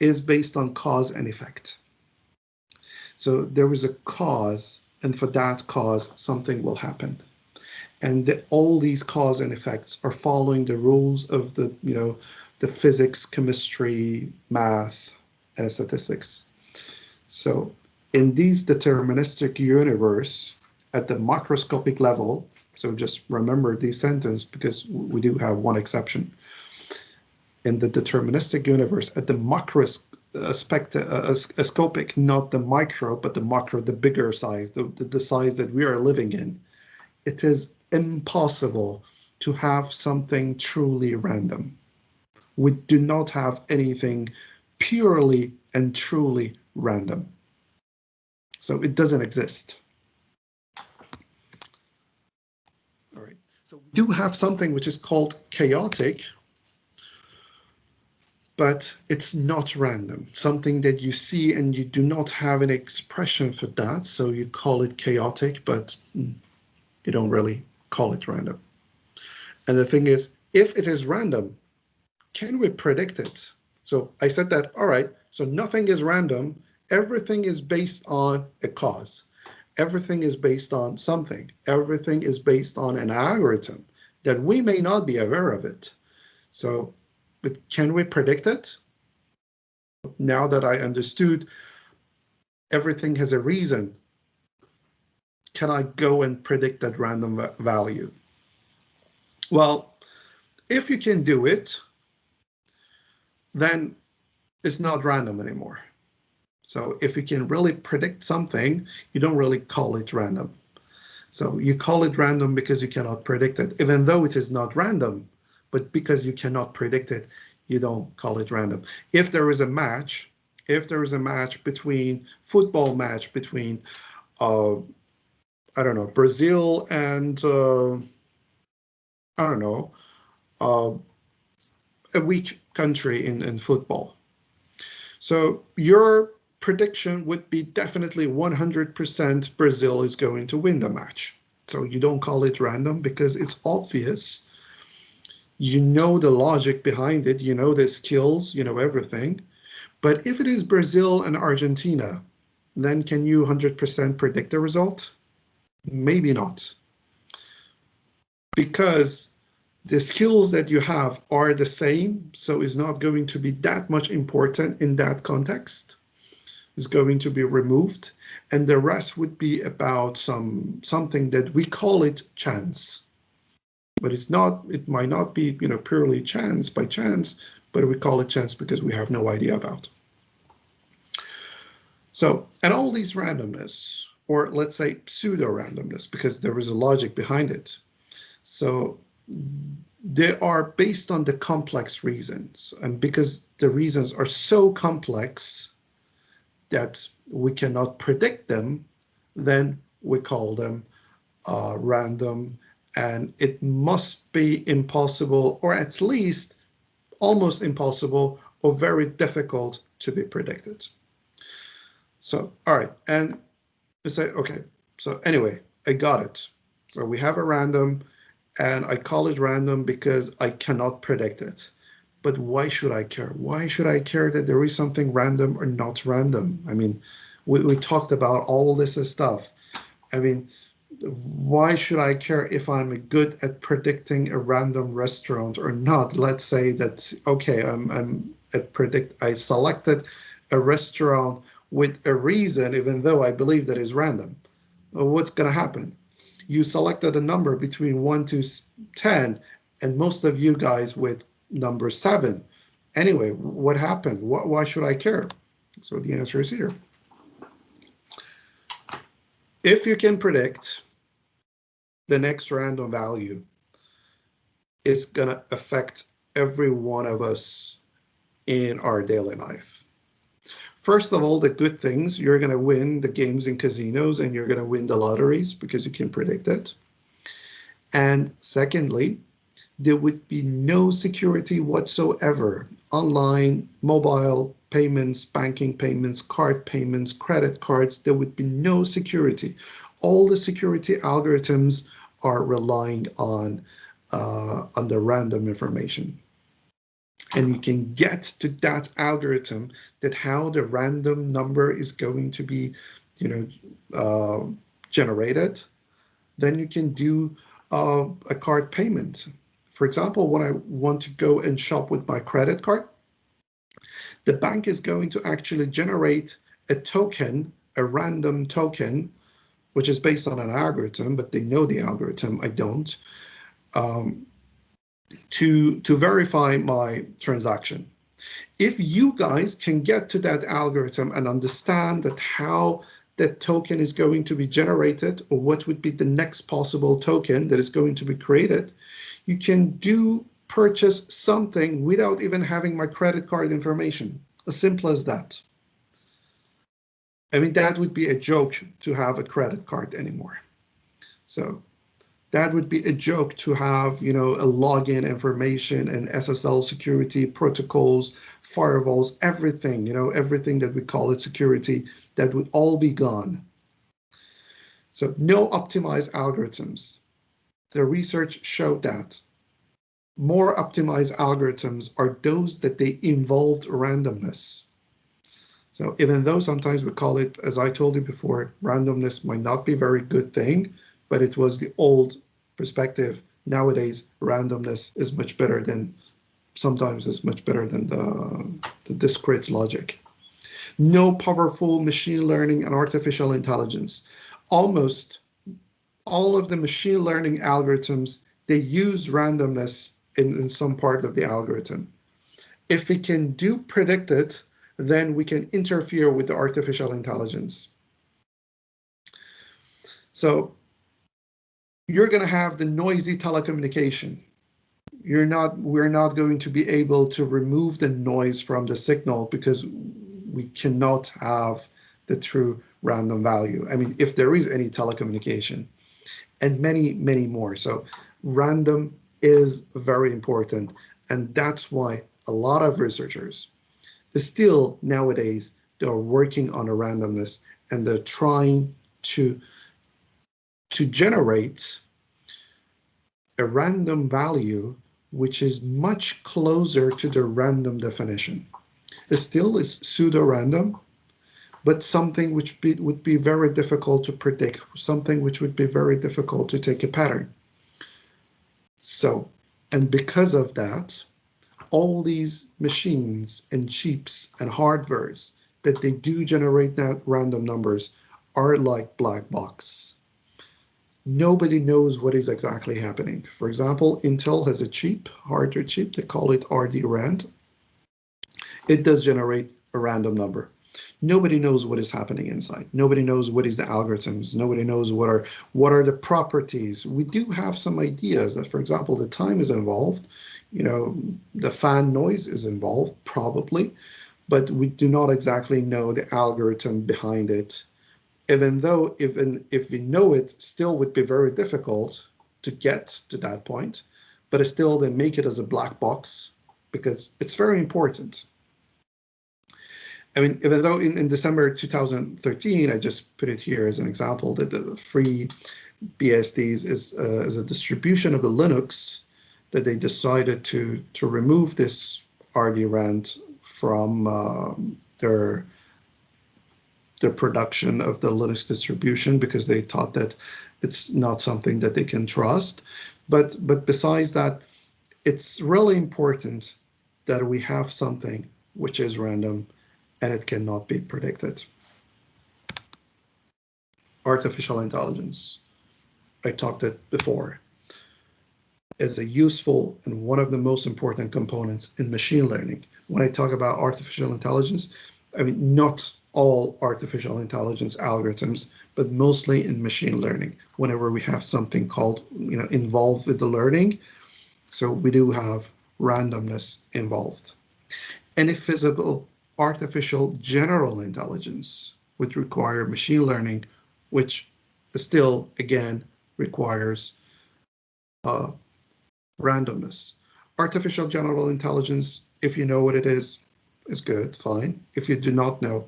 S1: is based on cause and effect. So there is a cause, and for that cause, something will happen. And all these cause and effects are following the rules of the physics, chemistry, math, and statistics. So in these deterministic universe, at the macroscopic level, so just remember this sentence because we do have one exception. In the deterministic universe, at the macroscopic, not the micro, but the macro, the bigger size, the size that we are living in, it is impossible to have something truly random. We do not have anything purely and truly random. So it doesn't exist. All right. So we do have something which is called chaotic, but it's not random. Something that you see and you do not have an expression for that. So you call it chaotic, but you don't really call it random. And the thing is, if it is random, can we predict it? So I said that, all right, so nothing is random. Everything is based on a cause. Everything is based on something. Everything is based on an algorithm that we may not be aware of it. So, but can we predict it? Now that I understood everything has a reason, can I go and predict that random value? Well, if you can do it, then it's not random anymore. So if you can really predict something, you don't really call it random. So you call it random because you cannot predict it, even though it is not random, but because you cannot predict it, you don't call it random. If there is a match, football match between, I don't know, Brazil and, I don't know, a weak country in football. So your prediction would be definitely 100% Brazil is going to win the match. So you don't call it random because it's obvious. You know the logic behind it, you know the skills, you know everything. But if it is Brazil and Argentina, then can you 100% predict the result? Maybe not. Because the skills that you have are the same, so it's not going to be that much important in that context. It's going to be removed, and the rest would be about something that we call it chance. But it's not, it might not be, purely chance by chance, but we call it chance because we have no idea about. So, and all these randomness, or let's say pseudo randomness, because there is a logic behind it. So they are based on the complex reasons, and because the reasons are so complex that we cannot predict them, then we call them random, and it must be impossible, or at least almost impossible, or very difficult to be predicted. So, all right, and we say, okay, so anyway, I got it. So we have a random, and I call it random because I cannot predict it. But why should I care? Why should I care that there is something random or not random? I mean, we talked about all this stuff. I mean, why should I care if I'm good at predicting a random restaurant or not? Let's say that, okay, I selected a restaurant with a reason, even though I believe that is random. What's going to happen? You selected a number between 1 to 10, and most of you guys with number 7. Anyway, what happened? Why should I care? So the answer is here. If you can predict the next random value, it's going to affect every one of us in our daily life. First of all, the good things, you're going to win the games in casinos and you're going to win the lotteries because you can predict it. And secondly, there would be no security whatsoever. Online, mobile payments, banking payments, card payments, credit cards, there would be no security. All the security algorithms are relying on the random information. And you can get to that algorithm, that how the random number is going to be, generated. Then you can do a card payment. For example, when I want to go and shop with my credit card, the bank is going to actually generate a token, a random token, which is based on an algorithm, but they know the algorithm, I don't, to verify my transaction. If you guys can get to that algorithm and understand that how that token is going to be generated, or what would be the next possible token that is going to be created, you can purchase something without even having my credit card information. As simple as that. I mean, that would be a joke to have a credit card anymore. So that would be a joke to have, a login information and SSL security protocols, firewalls, everything, everything that we call it security, that would all be gone. So no optimized algorithms. The research showed that more optimized algorithms are those that they involved randomness. So even though sometimes we call it, as I told you before, randomness might not be a very good thing, but it was the old perspective. Nowadays, randomness is much better than, sometimes it's much better than the discrete logic. No powerful machine learning and artificial intelligence. Almost all of the machine learning algorithms, they use randomness in some part of the algorithm. If we can predict it, then we can interfere with the artificial intelligence. So you're going to have the noisy telecommunication. We're not going to be able to remove the noise from the signal because we cannot have the true random value. I mean, if there is any telecommunication, and many, many more. So random is very important. And that's why a lot of researchers still nowadays, they're working on a randomness, and they're trying to generate a random value which is much closer to the random definition. It still is pseudo-random, but something which would be very difficult to predict, something which would be very difficult to take a pattern. So, and because of that, all these machines and chips and hardwares that they do generate random numbers are like black box. Nobody knows what is exactly happening. For example, Intel has a chip, hardware chip, they call it RDRAND. it does generate a random number. Nobody knows what is happening inside. Nobody knows what is the algorithms. Nobody knows what are the properties. We do have some ideas that, for example, the time is involved. The fan noise is involved, probably, but we do not exactly know the algorithm behind it. Even though, even if we know it, still would be very difficult to get to that point. But still, they make it as a black box because it's very important. I mean, even though in December 2013, I just put it here as an example, that the free BSDs is a distribution of the Linux that they decided to remove this RD-rand from their production of the Linux distribution because they thought that it's not something that they can trust. But besides that, it's really important that we have something which is random and it cannot be predicted. Artificial intelligence, I talked it before, is a useful and one of the most important components in machine learning. When I talk about artificial intelligence, I mean not all artificial intelligence algorithms, but mostly in machine learning. Whenever we have something called, involved with the learning, so we do have randomness involved. Any feasible artificial general intelligence would require machine learning, which still, again, requires randomness. Artificial general intelligence, if you know what it is good, fine. If you do not know,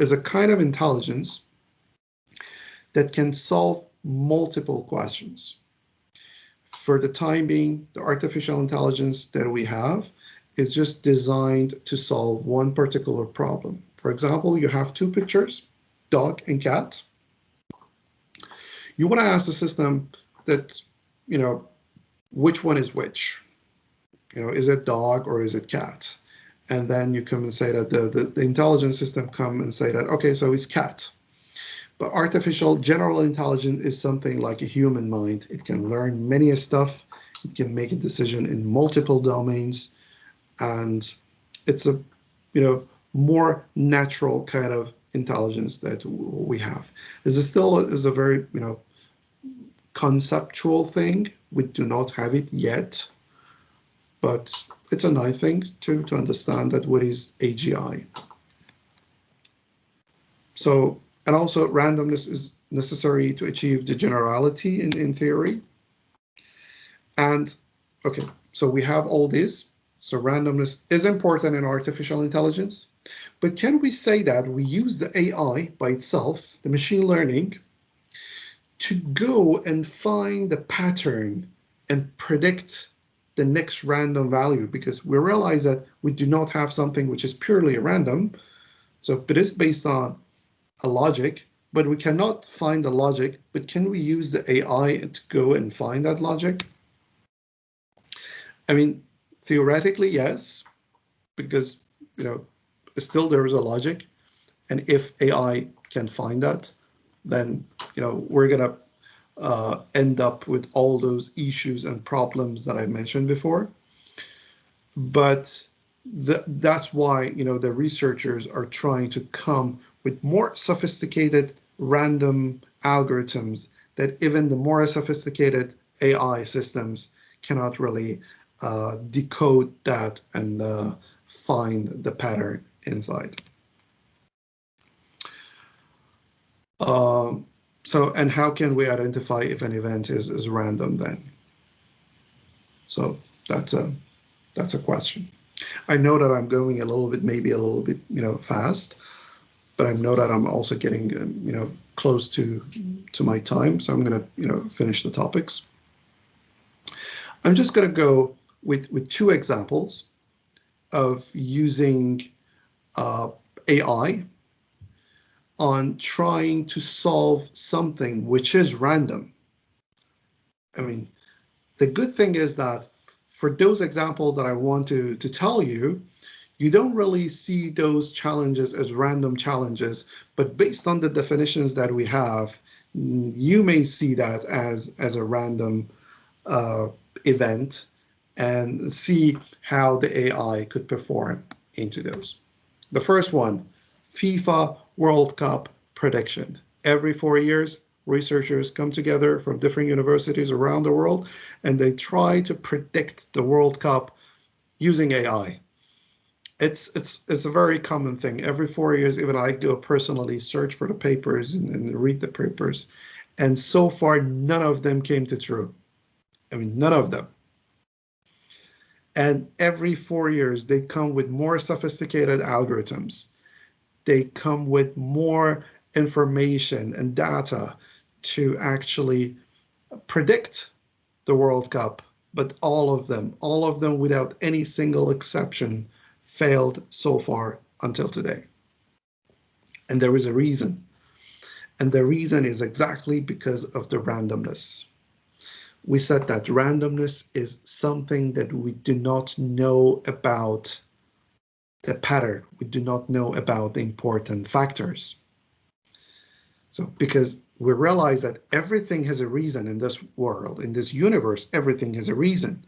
S1: is a kind of intelligence that can solve multiple questions. For the time being, the artificial intelligence that we have is just designed to solve one particular problem. For example, you have two pictures, dog and cat. You want to ask the system that, which one is which? Is it dog or is it cat? And then you come and say that the intelligence system come and say that, okay, so it's cat. But artificial general intelligence is something like a human mind. It can learn many stuff. It can make a decision in multiple domains. And it's a, more natural kind of intelligence that we have. This is still a very, conceptual thing. We do not have it yet, but it's a nice thing to understand that what is AGI. So, and also randomness is necessary to achieve the generality in theory. And okay, so we have all this. So randomness is important in artificial intelligence, but can we say that we use the AI by itself, the machine learning, to go and find the pattern and predict the next random value? Because we realize that we do not have something which is purely random. So it is based on a logic, but we cannot find the logic. But can we use the AI to go and find that logic? I mean, theoretically, yes, because, still there is a logic. And if AI can find that, then, we're going to end up with all those issues and problems that I mentioned before. But that's why, the researchers are trying to come with more sophisticated random algorithms that even the more sophisticated AI systems cannot really decode that and find the pattern inside. So, and how can we identify if an event is random then? So that's a question. I know that I'm going maybe a little bit, fast, but I know that I'm also getting, close to my time. So I'm going to, finish the topics. I'm just going to go with two examples of using AI on trying to solve something which is random. I mean, the good thing is that for those examples that I want to tell you, you don't really see those challenges as random challenges, but based on the definitions that we have, you may see that as a random event and see how the AI could perform into those. The first one, FIFA World Cup prediction. Every 4 years, researchers come together from different universities around the world, and they try to predict the World Cup using AI. It's a very common thing. Every 4 years, even I go personally search for the papers and read the papers, and so far none of them came to true. I mean, none of them. And every 4 years, they come with more sophisticated algorithms. They come with more information and data to actually predict the World Cup. But all of them without any single exception, failed so far until today. And there is a reason. And the reason is exactly because of the randomness. We said that randomness is something that we do not know about the pattern. We do not know about the important factors. So because we realize that everything has a reason in this world, in this universe, everything has a reason.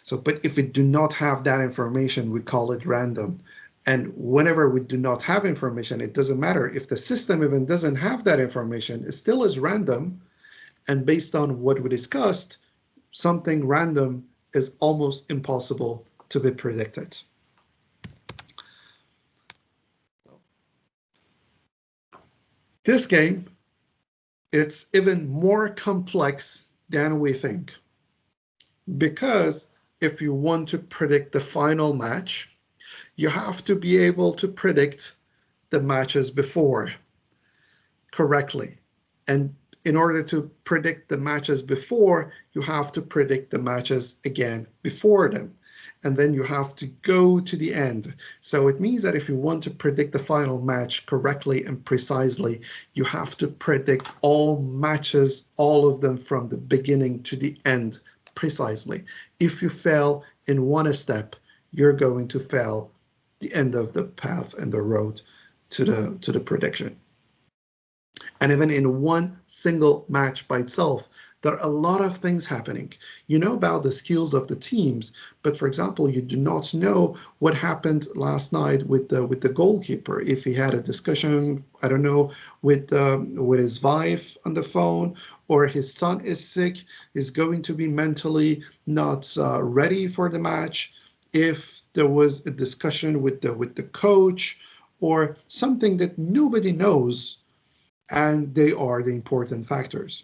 S1: So, but if we do not have that information, we call it random. And whenever we do not have information, it doesn't matter. If the system even doesn't have that information, it still is random. And based on what we discussed, something random is almost impossible to be predicted. This game, it's even more complex than we think. Because if you want to predict the final match, you have to be able to predict the matches before correctly. And in order to predict the matches before, you have to predict the matches again before them. And then you have to go to the end. So it means that if you want to predict the final match correctly and precisely, you have to predict all matches, all of them from the beginning to the end precisely. If you fail in one step, you're going to fail the end of the path and the road to the prediction. And even in one single match by itself, there are a lot of things happening. You know about the skills of the teams, but for example, you do not know what happened last night with the goalkeeper. If he had a discussion, I don't know, with his wife on the phone, or his son is sick, is going to be mentally not ready for the match. If there was a discussion with the coach, or something that nobody knows, and they are the important factors.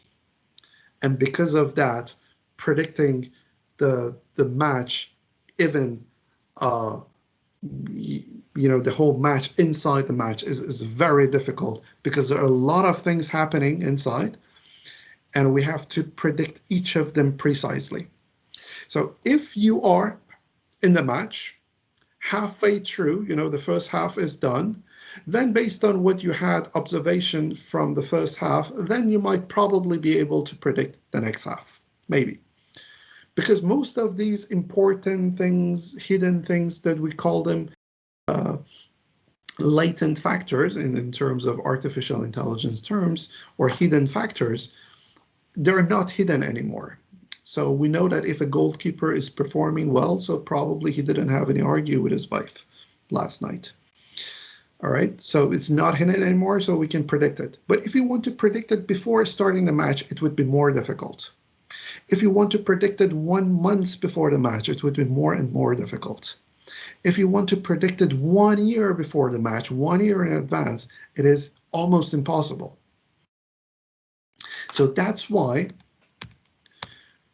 S1: And because of that, predicting the match, even the whole match inside the match is very difficult, because there are a lot of things happening inside, and we have to predict each of them precisely. So if you are in the match, halfway through, the first half is done, then based on what you had observation from the first half, then you might probably be able to predict the next half, maybe. Because most of these important things, hidden things that we call them latent factors in terms of artificial intelligence terms, or hidden factors, they're not hidden anymore. So we know that if a goalkeeper is performing well, so probably he didn't have any argue with his wife last night. All right, so it's not hidden anymore, so we can predict it. But if you want to predict it before starting the match, it would be more difficult. If you want to predict it 1 month before the match, it would be more and more difficult. If you want to predict it 1 year before the match, 1 year in advance, it is almost impossible. So that's why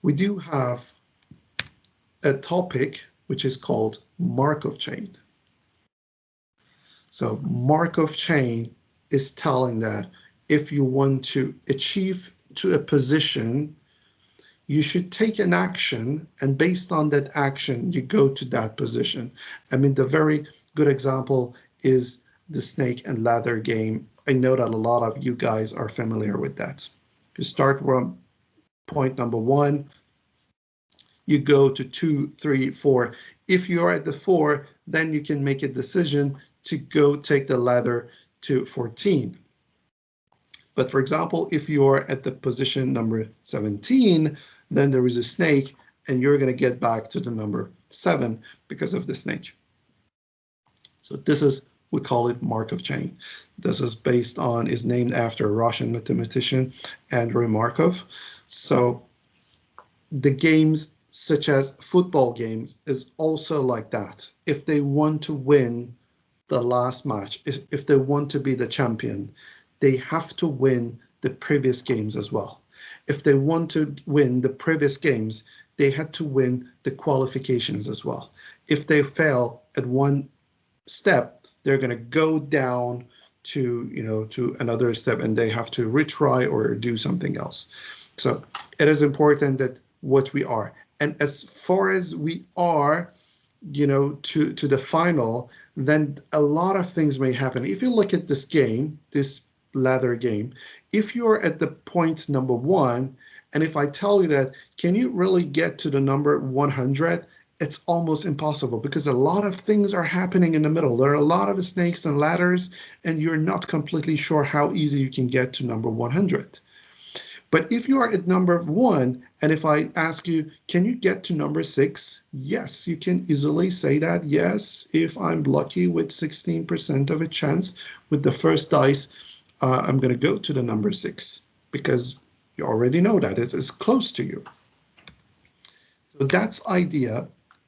S1: we do have a topic which is called Markov chain. So Markov chain is telling that if you want to achieve to a position, you should take an action, and based on that action, you go to that position. I mean, the very good example is the snake and ladder game. I know that a lot of you guys are familiar with that. You start from point number 1, you go to 2, 3, 4. If you are at the 4, then you can make a decision to go take the ladder to 14. But for example, if you are at the position number 17, then there is a snake, and you're going to get back to the number 7 because of the snake. So this is we call it Markov chain. This is named after a Russian mathematician, Andrei Markov. So the games such as football games is also like that. If they want to win the last match, if they want to be the champion, they have to win the previous games as well. If they want to win the previous games, they had to win the qualifications as well. If they fail at one step, they're going to go down to another step, and they have to retry or do something else. So it is important that what we are, and as far as we are, to the final, then a lot of things may happen. If you look at this game, this ladder game, if you're at the point number 1, and if I tell you that, can you really get to the number 100? It's almost impossible, because a lot of things are happening in the middle. There are a lot of snakes and ladders, and you're not completely sure how easy you can get to number 100. But if you are at number 1, and if I ask you, can you get to number 6? Yes, you can easily say that. Yes, if I'm lucky with 16% of a chance with the first dice, I'm going to go to the number 6, because you already know that it's close to you. So that's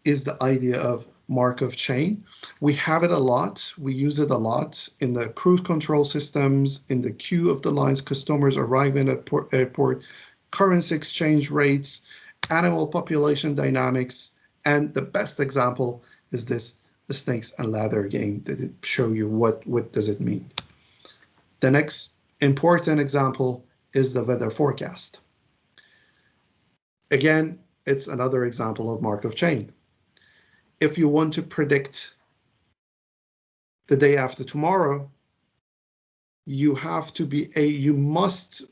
S1: is the idea of Markov chain. We have it a lot. We use it a lot in the cruise control systems, in the queue of the lines customers arriving at airport, currency exchange rates, animal population dynamics, and the best example is the snakes and ladder game that show you what does it mean. The next important example is the weather forecast. Again, it's another example of Markov chain. If you want to predict the day after tomorrow, you must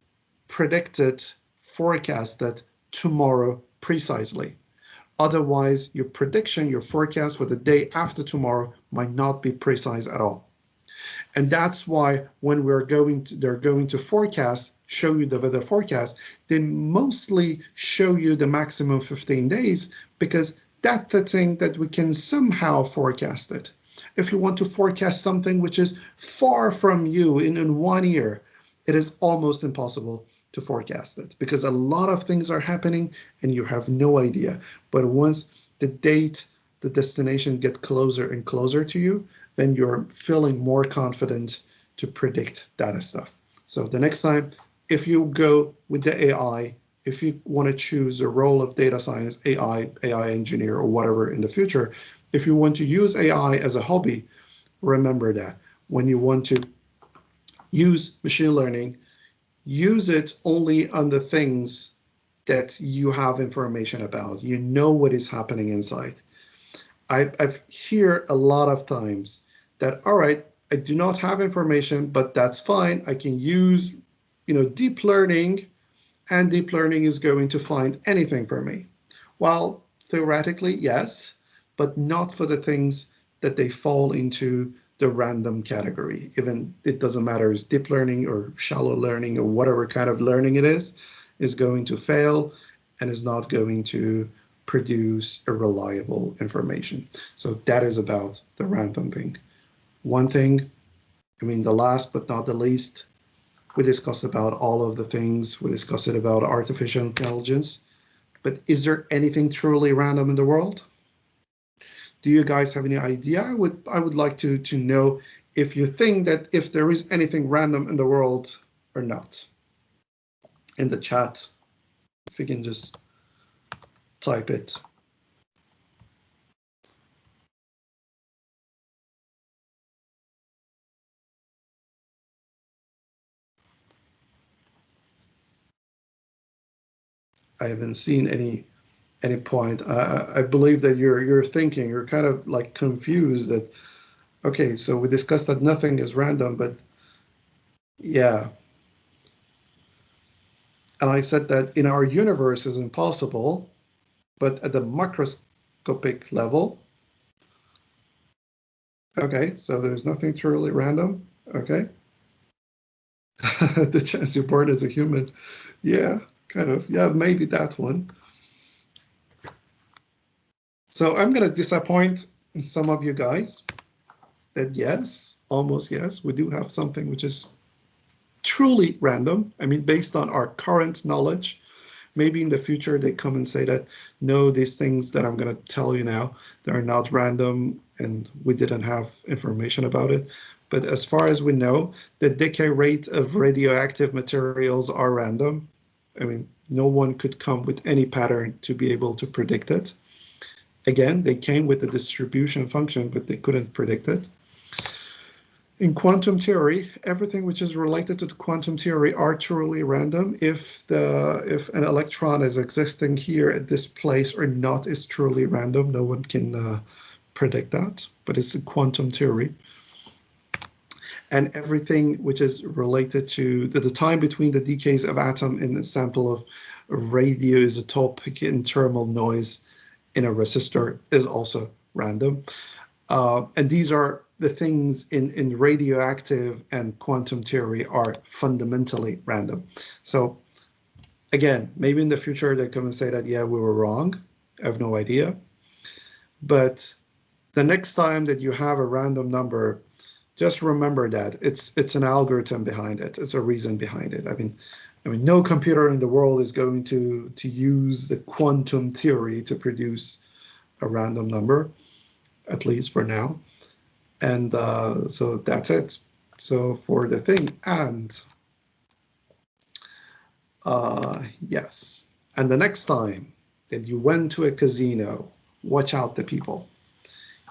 S1: predict it, forecast it tomorrow precisely. Otherwise, your prediction, your forecast for the day after tomorrow might not be precise at all. And that's why when they're going to show you the weather forecast, they mostly show you the maximum 15 days, because that's the thing that we can somehow forecast it. If you want to forecast something which is far from you in 1 year, it is almost impossible to forecast it, because a lot of things are happening and you have no idea. But once the date, the destination get closer and closer to you, then you're feeling more confident to predict that stuff. So the next time, if you go with the AI, if you want to choose a role of data science, AI engineer, or whatever in the future, if you want to use AI as a hobby, remember that when you want to use machine learning, use it only on the things that you have information about. You know what is happening inside. I've heard a lot of times that, all right, I do not have information, but that's fine. I can use, deep learning, and deep learning is going to find anything for me. Well, theoretically, yes, but not for the things that they fall into the random category. Even it doesn't matter, is deep learning or shallow learning or whatever kind of learning it is going to fail and is not going to produce a reliable information. So that is about the random thing. One thing, the last but not the least, we discussed about all of the things. We discussed it about artificial intelligence. But is there anything truly random in the world? Do you guys have any idea? I would like to know if you think that if there is anything random in the world or not. In the chat, if you can just type it. I haven't seen any point. I believe that you're thinking, you're kind of like confused that, okay, so we discussed that nothing is random, but yeah. And I said that in our universe is impossible, but at the macroscopic level, okay, so there's nothing truly random, okay. The chance you're born as a human, yeah, kind of, yeah, maybe that one. So I'm going to disappoint some of you guys. that yes, almost yes, we do have something which is truly random. I mean, based on our current knowledge, maybe in the future they come and say that, no, these things that I'm going to tell you now, they're not random and we didn't have information about it. But as far as we know, the decay rate of radioactive materials are random. I mean, no one could come with any pattern to be able to predict it. Again, they came with a distribution function, but they couldn't predict it. In quantum theory, everything which is related to the quantum theory are truly random. If an electron is existing here at this place or not is truly random. No one can predict that, but it's a quantum theory. And everything which is related to the time between the decays of atom in a sample of radioisotopic and thermal noise in a resistor is also random. And these are the things in radioactive and quantum theory are fundamentally random. So again, maybe in the future they come and say that, yeah, we were wrong. I have no idea. But the next time that you have a random number, just remember that it's an algorithm behind it. It's a reason behind it. I mean, no computer in the world is going to use the quantum theory to produce a random number, at least for now. And so that's it. So for the thing, and yes. And the next time that you went to a casino, watch out the people.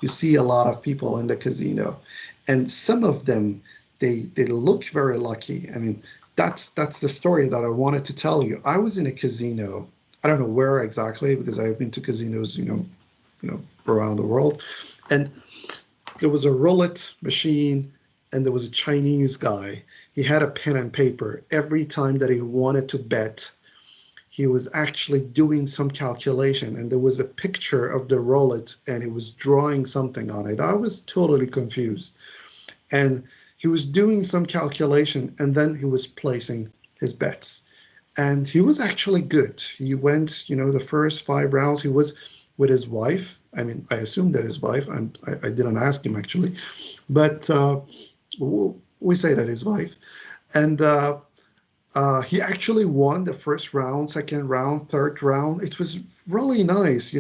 S1: You see a lot of people in the casino, and some of them, they look very lucky. I mean, that's the story that I wanted to tell you. I was in a casino. I don't know where exactly because I've been to casinos, around the world, and there was a roulette machine and there was a Chinese guy. He had a pen and paper. Every time that he wanted to bet, he was actually doing some calculation, and there was a picture of the roulette and he was drawing something on it. I was totally confused. And he was doing some calculation and then he was placing his bets. And he was actually good. He went, the first 5 rounds, he was with his wife. I mean, I assume that his wife, and I didn't ask him actually, but we say that his wife. And he actually won the first round, second round, third round. It was really nice.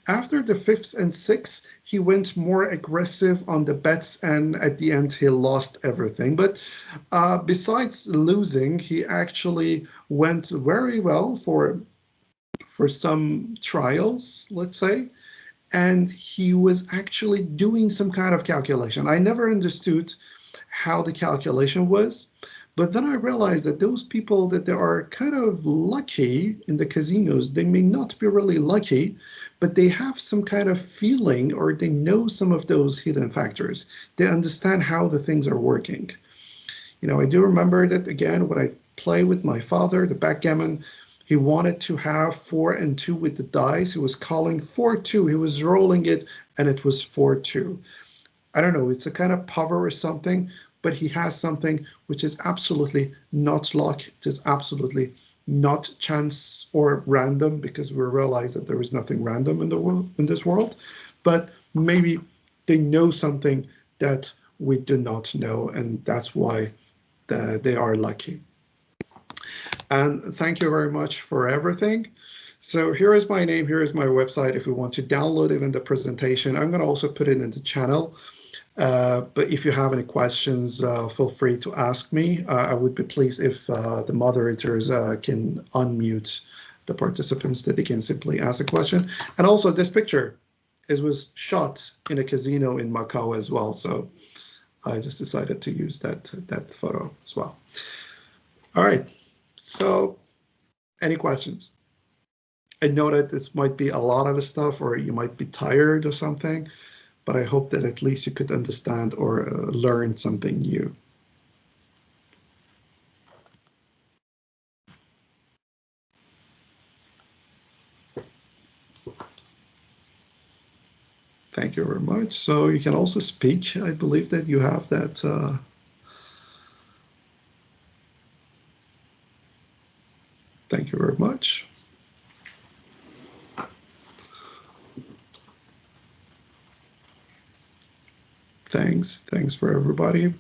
S1: After the fifth and sixth, he went more aggressive on the bets, and at the end, he lost everything. But besides losing, he actually went very well for some trials, let's say. And he was actually doing some kind of calculation. I never understood how the calculation was. But then I realized that those people that they are kind of lucky in the casinos, they may not be really lucky, but they have some kind of feeling or they know some of those hidden factors. They understand how the things are working. I do remember that again, when I play with my father, the backgammon, he wanted to have 4 and 2 with the dice. He was calling 4-2. He was rolling it and it was 4-2. I don't know, it's a kind of power or something, but he has something which is absolutely not luck. It is absolutely not chance or random, because we realize that there is nothing random in the world, in this world. But maybe they know something that we do not know, and that's why they are lucky. And thank you very much for everything. So here is my name, here is my website. If you want to download even the presentation, I'm going to also put it in the channel. But if you have any questions, feel free to ask me. I would be pleased if the moderators can unmute the participants, that they can simply ask a question. And also this picture, it was shot in a casino in Macau as well. So I just decided to use that photo as well. All right, so any questions? I know that this might be a lot of stuff, or you might be tired or something, but I hope that at least you could understand or learn something new. Thank you very much. So you can also speak. I believe that you have that. Thank you very much. Thanks for everybody.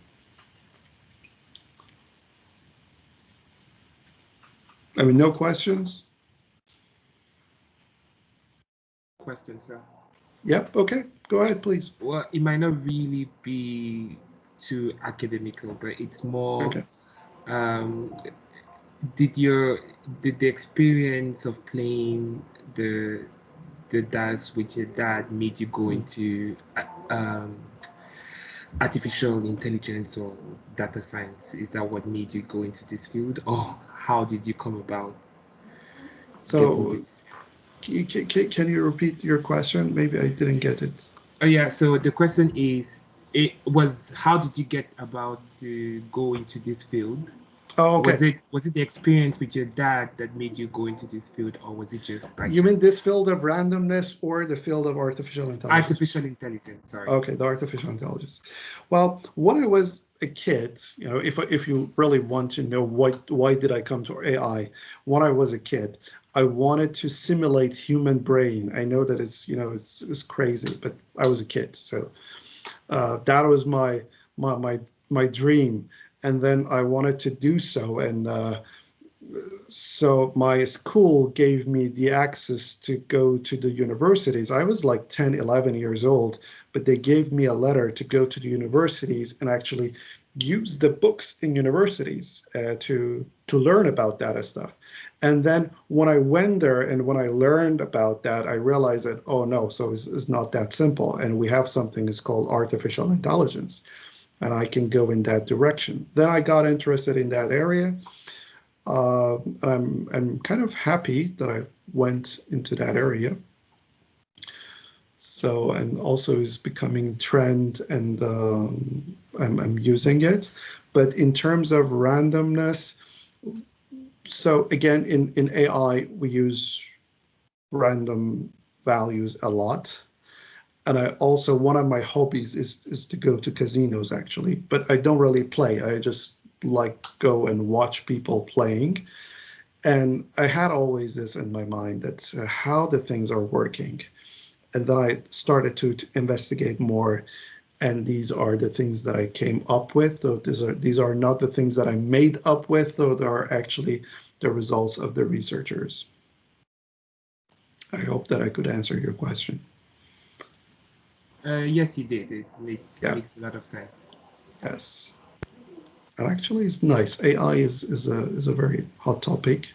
S1: I mean, no questions?
S2: Question, sir.
S1: Yep, okay, go ahead, please.
S2: Well, it might not really be too academical, but it's more,
S1: Okay.
S2: um, did your did the experience of playing the dance with your dad made you go into artificial intelligence or data science? Is that what made you go into this field, or how did you come about getting to
S1: So
S2: this field?
S1: can you repeat your question? Maybe I didn't get it.
S2: Oh yeah, so the question is, it was how did you get about to go into this field?
S1: Oh, okay.
S2: Was it the experience with your dad that made you go into this field, or was it just by
S1: You mean
S2: chance?
S1: this field of randomness or the field of artificial intelligence?
S2: Artificial intelligence, sorry.
S1: Okay, the artificial intelligence. Well, when I was a kid, if you really want to know why did I come to AI, when I was a kid, I wanted to simulate human brain. I know that it's crazy, but I was a kid, so that was my dream. And then I wanted to do so, and so my school gave me the access to go to the universities. I was like 10, 11 years old, but they gave me a letter to go to the universities and actually use the books in universities to learn about data stuff. And then when I went there and when I learned about that, I realized that, oh no, so it's not that simple. And we have something that's called artificial intelligence, and I can go in that direction. Then I got interested in that area. I'm kind of happy that I went into that area. So, and also is becoming trend, and I'm using it. But in terms of randomness, so again, in AI, we use random values a lot. And I also, one of my hobbies is to go to casinos actually, but I don't really play. I just like go and watch people playing. And I had always this in my mind that how the things are working. And then I started to investigate more. And these are the things that I came up with. Though these are not the things that I made up with, though they are actually the results of the researchers. I hope that I could answer your question.
S2: Yes, you did. It
S1: Yeah,
S2: makes a lot of sense.
S1: yes. And actually, it's nice. AI is a very hot topic.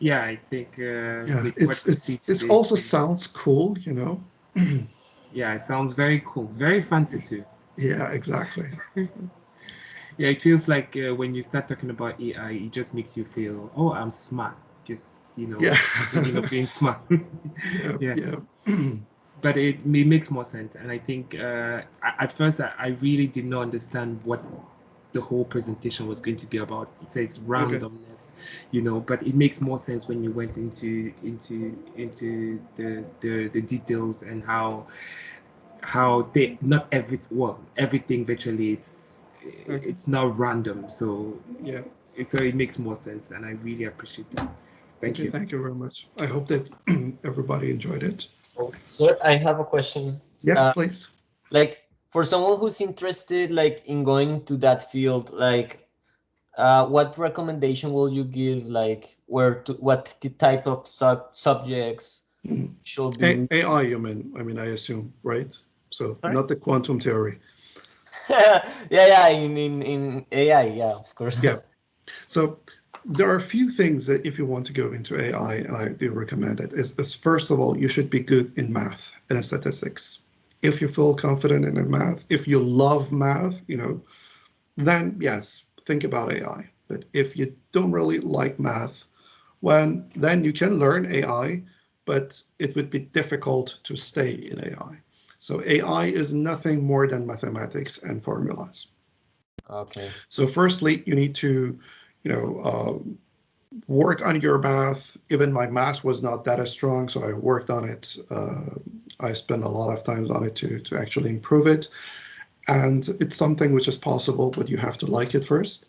S2: Yeah, I think
S1: Yeah,
S2: with what we see
S1: it's
S2: today,
S1: also sounds cool.
S2: yeah, it sounds very cool, very fancy too.
S1: Yeah, exactly.
S2: Yeah, it feels like when you start talking about AI, it just makes you feel, oh, I'm smart. Just,
S1: Yeah.
S2: the feeling of being smart.
S1: Yeah,
S2: Yeah,
S1: yeah.
S2: but it makes more sense. And I think at first I really did not understand what the whole presentation was going to be about. It says
S1: Okay.
S2: randomness, but it makes more sense when you went into the details and how they not every well everything virtually
S1: Okay.
S2: it's now random,
S1: Yeah.
S2: so it makes more sense, and I really appreciate that. Thank
S1: Okay,
S2: you.
S1: thank you very much. I hope that everybody enjoyed it.
S3: Oh, sir, I have a question.
S1: Yes, please.
S3: Like for someone who's interested, like in going to that field, like what recommendation will you give? Like what the type of subjects
S1: Mm.
S3: should be
S1: AI, you mean? I mean, I assume, right? So
S3: Sorry?
S1: not the quantum theory.
S3: Yeah, yeah, in AI, yeah, of course.
S1: Yeah. So there are a few things that if you want to go into AI, and I do recommend it, is first of all, you should be good in math and in statistics. If you feel confident in math, if you love math, then yes, think about AI. But if you don't really like math, then you can learn AI, but it would be difficult to stay in AI. So AI is nothing more than mathematics and formulas.
S3: Okay.
S1: So firstly, you need to, you know, work on your math. Even my math was not that strong, so I worked on it. I spent a lot of time on it to actually improve it. And it's something which is possible, but you have to like it first.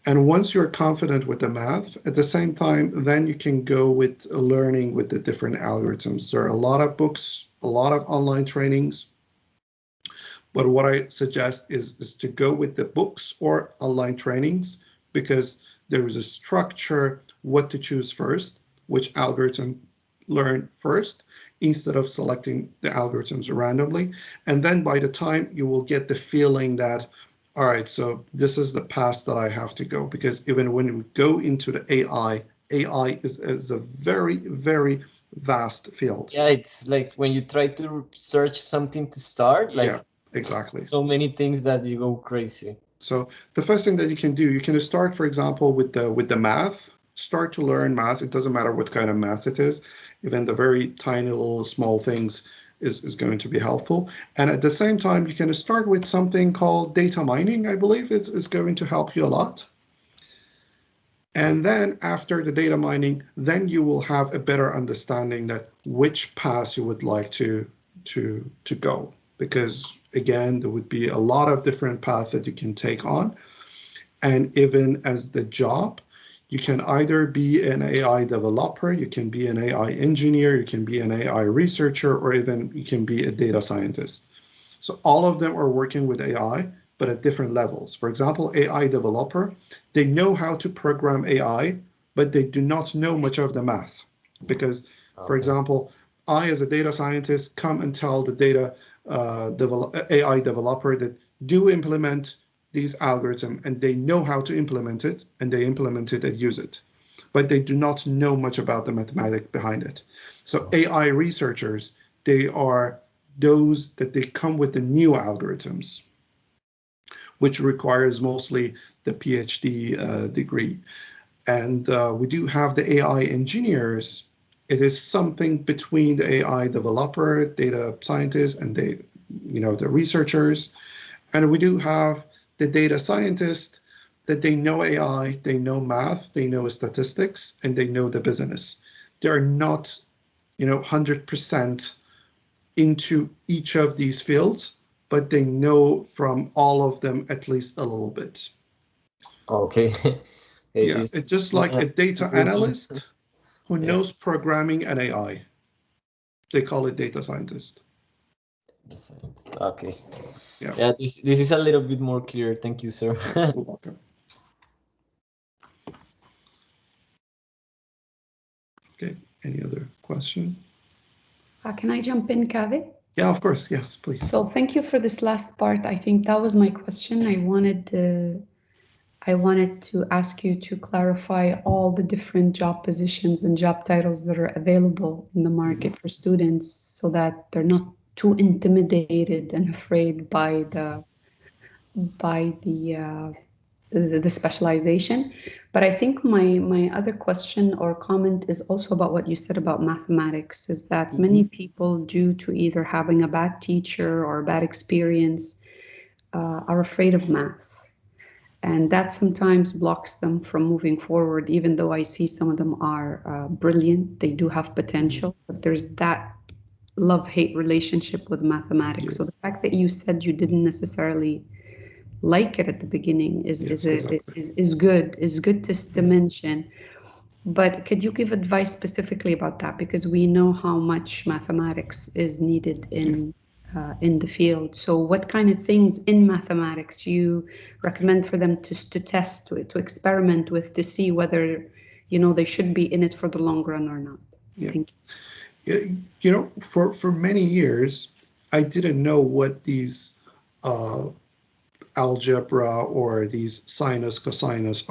S1: And once you're confident with the math, at the same time, then you can go with learning with the different algorithms. There are a lot of books, a lot of online trainings But what I suggest is to go with the books or online trainings, because there is a structure what to choose first, which algorithm learn first, instead of selecting the algorithms randomly. And then by the time you will get the feeling that, all right, so this is the path that I have to go. Because even when we go into the AI is a very, very vast field.
S3: Yeah, it's like when you try to search something to start,
S1: Yeah,
S3: like
S1: exactly.
S3: so many things that you go crazy.
S1: So the first thing that you can do, you can start, for example, with the math. Start to learn math. It doesn't matter what kind of math it is. Even the very tiny little small things is going to be helpful. And at the same time, you can start with something called data mining. I believe it's going to help you a lot. And then after the data mining, then you will have a better understanding that which path you would like to go. Because again, there would be a lot of different paths that you can take on. And even as the job, you can either be an AI developer, you can be an AI engineer, you can be an AI researcher, or even you can be a data scientist. So all of them are working with AI, but at different levels. For example, AI developer, they know how to program AI, but they do not know much of the math. Because, for
S3: Okay.
S1: example, I, as a data scientist, come and tell the data AI developer that do implement these algorithms, and they know how to implement it, and they implement it and use it. But they do not know much about the mathematics behind it. So AI researchers, they are those that they come with the new algorithms, which requires mostly the PhD degree. And we do have the AI engineers. It is something between the AI developer, data scientist, and the researchers. And we do have the data scientist that they know AI, they know math, they know statistics, and they know the business. They're not, 100% into each of these fields, but they know from all of them at least a little bit.
S3: Okay.
S1: Yeah,
S3: It's
S1: it's just like a data
S3: really
S1: analyst who
S3: yeah.
S1: knows programming and AI. They call it data scientist.
S3: Okay.
S1: Yeah,
S3: Yeah, this is a little bit more clear. Thank you, sir.
S1: yeah, you're welcome. Okay, any other question?
S4: Can I jump in, Kaveh?
S1: Yeah, of course, yes, please.
S4: So thank you for this last part. I think that was my question. I wanted to ask you to clarify all the different job positions and job titles that are available in the market for students, so that they're not too intimidated and afraid by the specialization. But I think my other question or comment is also about what you said about mathematics, is that many people, due to either having a bad teacher or a bad experience, are afraid of math. And that sometimes blocks them from moving forward, even though I see some of them are brilliant. They do have potential, but there's that love-hate relationship with mathematics.
S1: Yeah,
S4: So the fact that you said you didn't necessarily like it at the beginning
S1: yes, exactly.
S4: is good to mention. But could you give advice specifically about that? Because we know how much mathematics is needed
S1: Yeah.
S4: in the field. So what kind of things in mathematics you recommend for them to test, to experiment with, to see whether they should be in it for the long run or not?
S1: Yeah.
S4: Thank
S1: Yeah, for many years, I didn't know what these uh, algebra or these sinus cosinus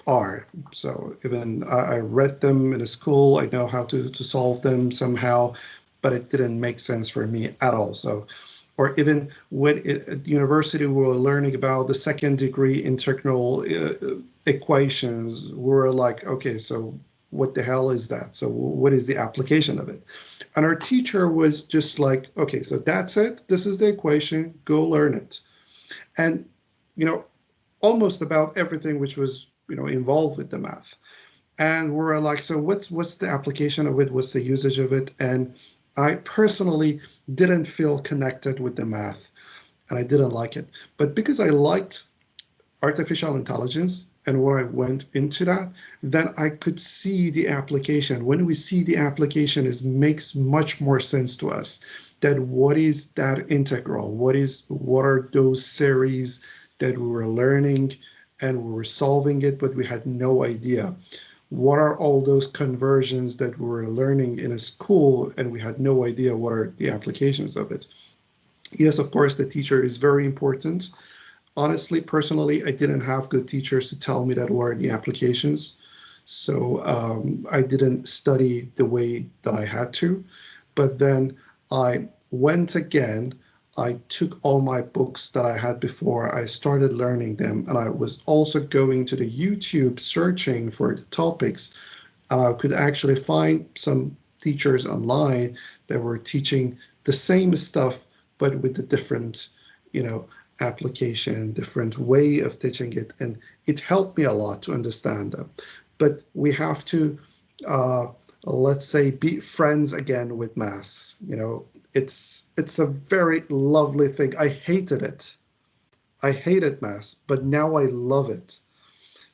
S1: are. So even I read them in a school, I know how to solve them somehow, but it didn't make sense for me at all. So, or even when at university we were learning about the second degree integral equations, we were like, okay, so what the hell is that? So what is the application of it? And our teacher was just like, okay, so that's it. This is the equation. Go learn it. And you know almost about everything which was involved with the math. And we're like, so what's the application of it? What's the usage of it? And I personally didn't feel connected with the math, and I didn't like it. But because I liked artificial intelligence and when I went into that, then I could see the application. When we see the application, it makes much more sense to us. that what is that integral? What are those series that we were learning and we were solving it, but we had no idea? What are all those conversions that we were learning in a school and we had no idea what are the applications of it? Yes, of course, the teacher is very important. Honestly, personally, I didn't have good teachers to tell me that what are the applications. So I didn't study the way that I had to. But then I went again. I took all my books that I had before. I started learning them. And I was also going to the YouTube searching for the topics. I could actually find some teachers online that were teaching the same stuff, but with a different, you know, application, different way of teaching it. And it helped me a lot to understand them. But we have to, let's say, be friends again with maths. You know, it's a very lovely thing. I hated it. I hated maths, but now I love it.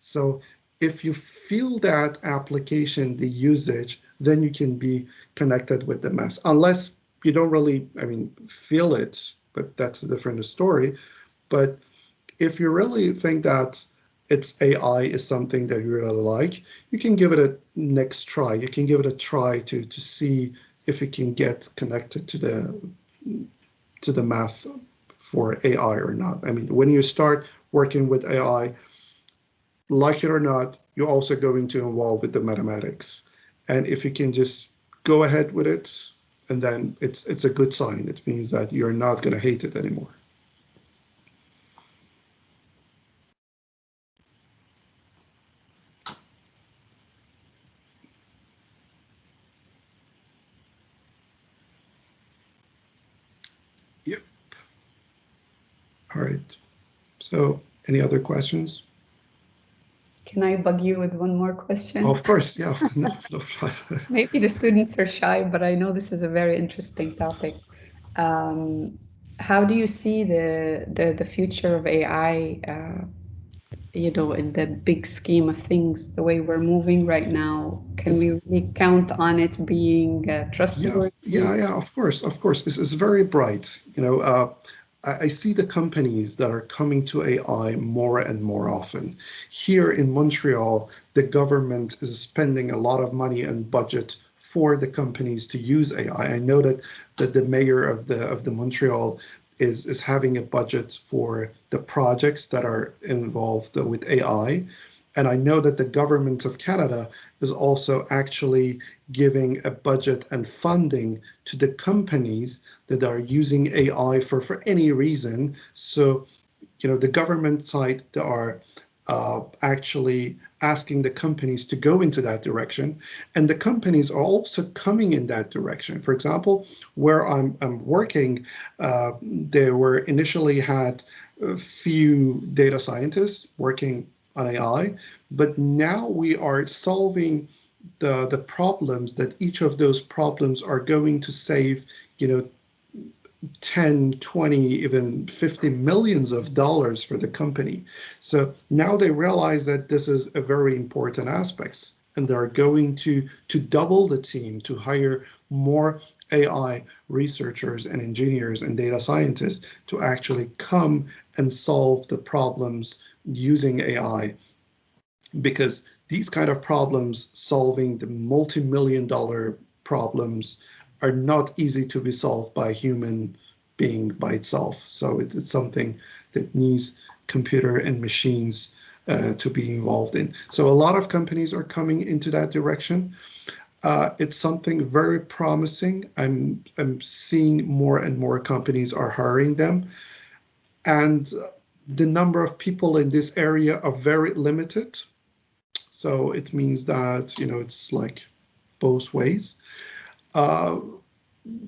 S1: So if you feel that application, the usage, then you can be connected with the mass. Unless you don't really, I mean, feel it, but that's a different story. But if you really think that it's AI is something that you really like, you can give it a next try. You can give it a try to see if you can get connected to the math for AI or not. I mean, when you start working with AI, like it or not, you're also going to involve with the mathematics. And if you can just go ahead with it, and then it's a good sign. It means that you're not going to hate it anymore. Yep. All right. So any other questions?
S4: Can I bug you with one more question?
S1: Of course, yeah. No, no.
S4: Maybe the students are shy, but I know this is a very interesting topic. How do you see the future of AI, you know, in the big scheme of things, the way we're moving right now? Can we really count on it being trustworthy?
S1: Yeah, of course, of course. This is very bright. You know, I see the companies that are coming to AI more and more often. Here in Montreal, the government is spending a lot of money and budget for the companies to use AI. I know that the mayor of the Montreal is having a budget for the projects that are involved with AI. And I know that the government of Canada is also actually giving a budget and funding to the companies that are using AI for any reason. So, you know, the government side, they are actually asking the companies to go into that direction. And the companies are also coming in that direction. For example, where I'm working, they were initially had a few data scientists working on AI, but now we are solving the problems that each of those problems are going to save, you know, 10, 20, even 50 millions of dollars for the company. So now they realize that this is a very important aspect, and they're going to double the team to hire more AI researchers and engineers and data scientists to actually come and solve the problems using AI, because these kind of problems, solving the multi-million dollar problems, are not easy to be solved by a human being by itself. So it's something that needs computer and machines to be involved in. So a lot of companies are coming into that direction. It's something very promising. I'm seeing more and more companies are hiring them, and the number of people in this area are very limited. So it means that, you know, it's like both ways. Uh,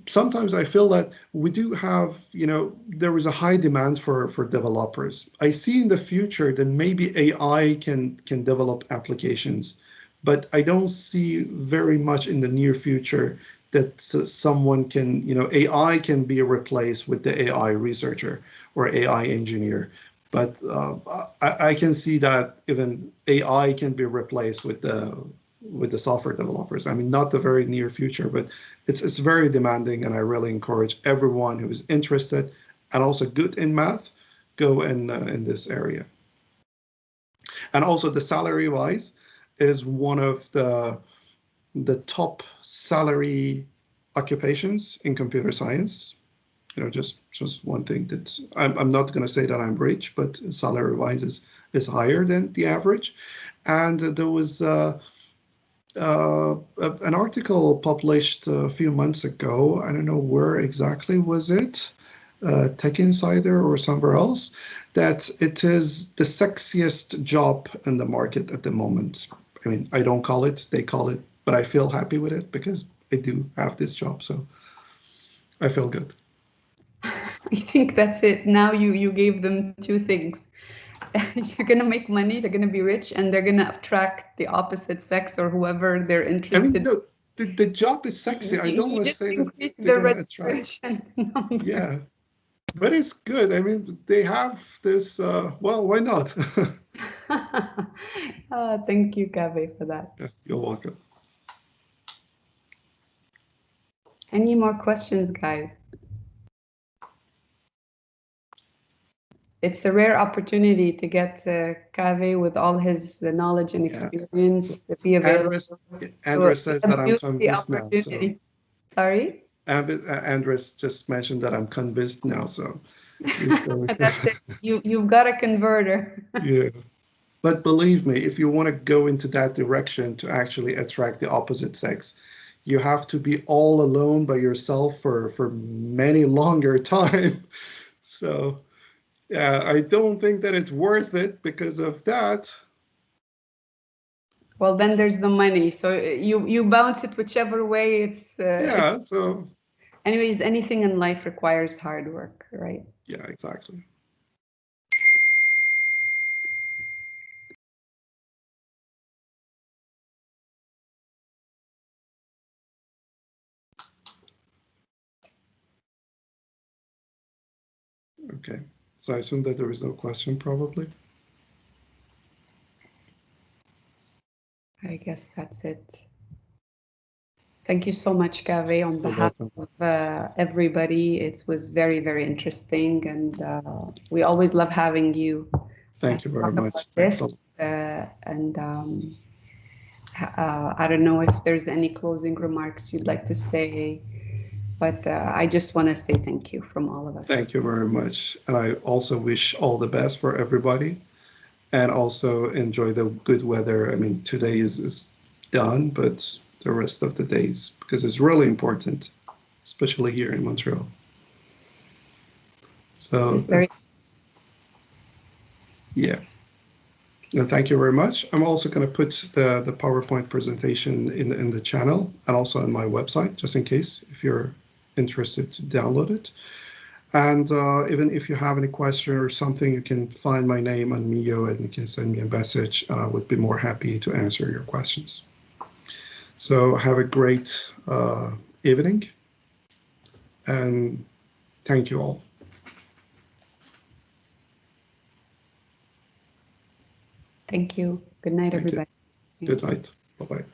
S1: Sometimes I feel that we do have, you know, there is a high demand for developers. I see in the future that maybe AI can develop applications, but I don't see very much in the near future that someone can, you know, AI can be replaced with the AI researcher or AI engineer. But I can see that even AI can be replaced with with the software developers. I mean, not the very near future, but it's very demanding, and I really encourage everyone who is interested and also good in math, go in this area. And also the salary wise is one of the top salary occupations in computer science. You know, just one thing that I'm not going to say that I'm rich, but salary wise is higher than the average. And there was an article published a few months ago. I don't know where exactly was it, Tech Insider or somewhere else, that it is the sexiest job in the market at the moment. I mean, I don't call it, they call it, but I feel happy with it because I do have this job, so I feel good.
S4: I think that's it. Now you gave them two things. You're gonna make money, they're gonna be rich, and they're gonna attract the opposite sex or whoever they're
S1: I
S4: interested.
S1: mean, the job is sexy. I don't want to say that they're going to attract. Yeah, but it's good. I mean, they have this. Well, why not?
S4: Thank you, Kaveh, for that.
S1: Yeah, you're welcome.
S4: Any more questions, guys? It's a rare opportunity to get Kaveh with all his knowledge and experience to be available.
S1: Andres says that I'm convinced now. So.
S4: Sorry?
S1: Andres just mentioned that I'm convinced now, so he's going.
S4: That's it. You've got a converter.
S1: Yeah. But believe me, if you want to go into that direction to actually attract the opposite sex, you have to be all alone by yourself for many longer time. So yeah, I don't think that it's worth it because of that.
S4: Well, then there's the money. So you bounce it whichever way it's.
S1: Yeah. So.
S4: Anyways, anything in life requires hard work, right?
S1: Yeah, exactly. Okay, so I assume that there is no question, probably.
S4: I guess that's it. Thank you so much, Kaveh, on behalf of everybody. It was very, very interesting, and we always love having you.
S1: Thank you very much.
S4: And I don't know if there's any closing remarks you'd like to say, but I just want to say thank you from all of us.
S1: Thank you very much. And I also wish all the best for everybody, and also enjoy the good weather. I mean, today is done, but the rest of the days, because it's really important, especially here in Montreal. So, yeah. And thank you very much. I'm also going to put the PowerPoint presentation in the channel and also on my website, just in case, if you're interested to download it. And even if you have any question or something, you can find my name on Mio and you can send me a message, and I would be more happy to answer your questions. So have a great evening, and thank you all.
S4: Thank you. Good night, everybody.
S1: Good night. Bye-bye.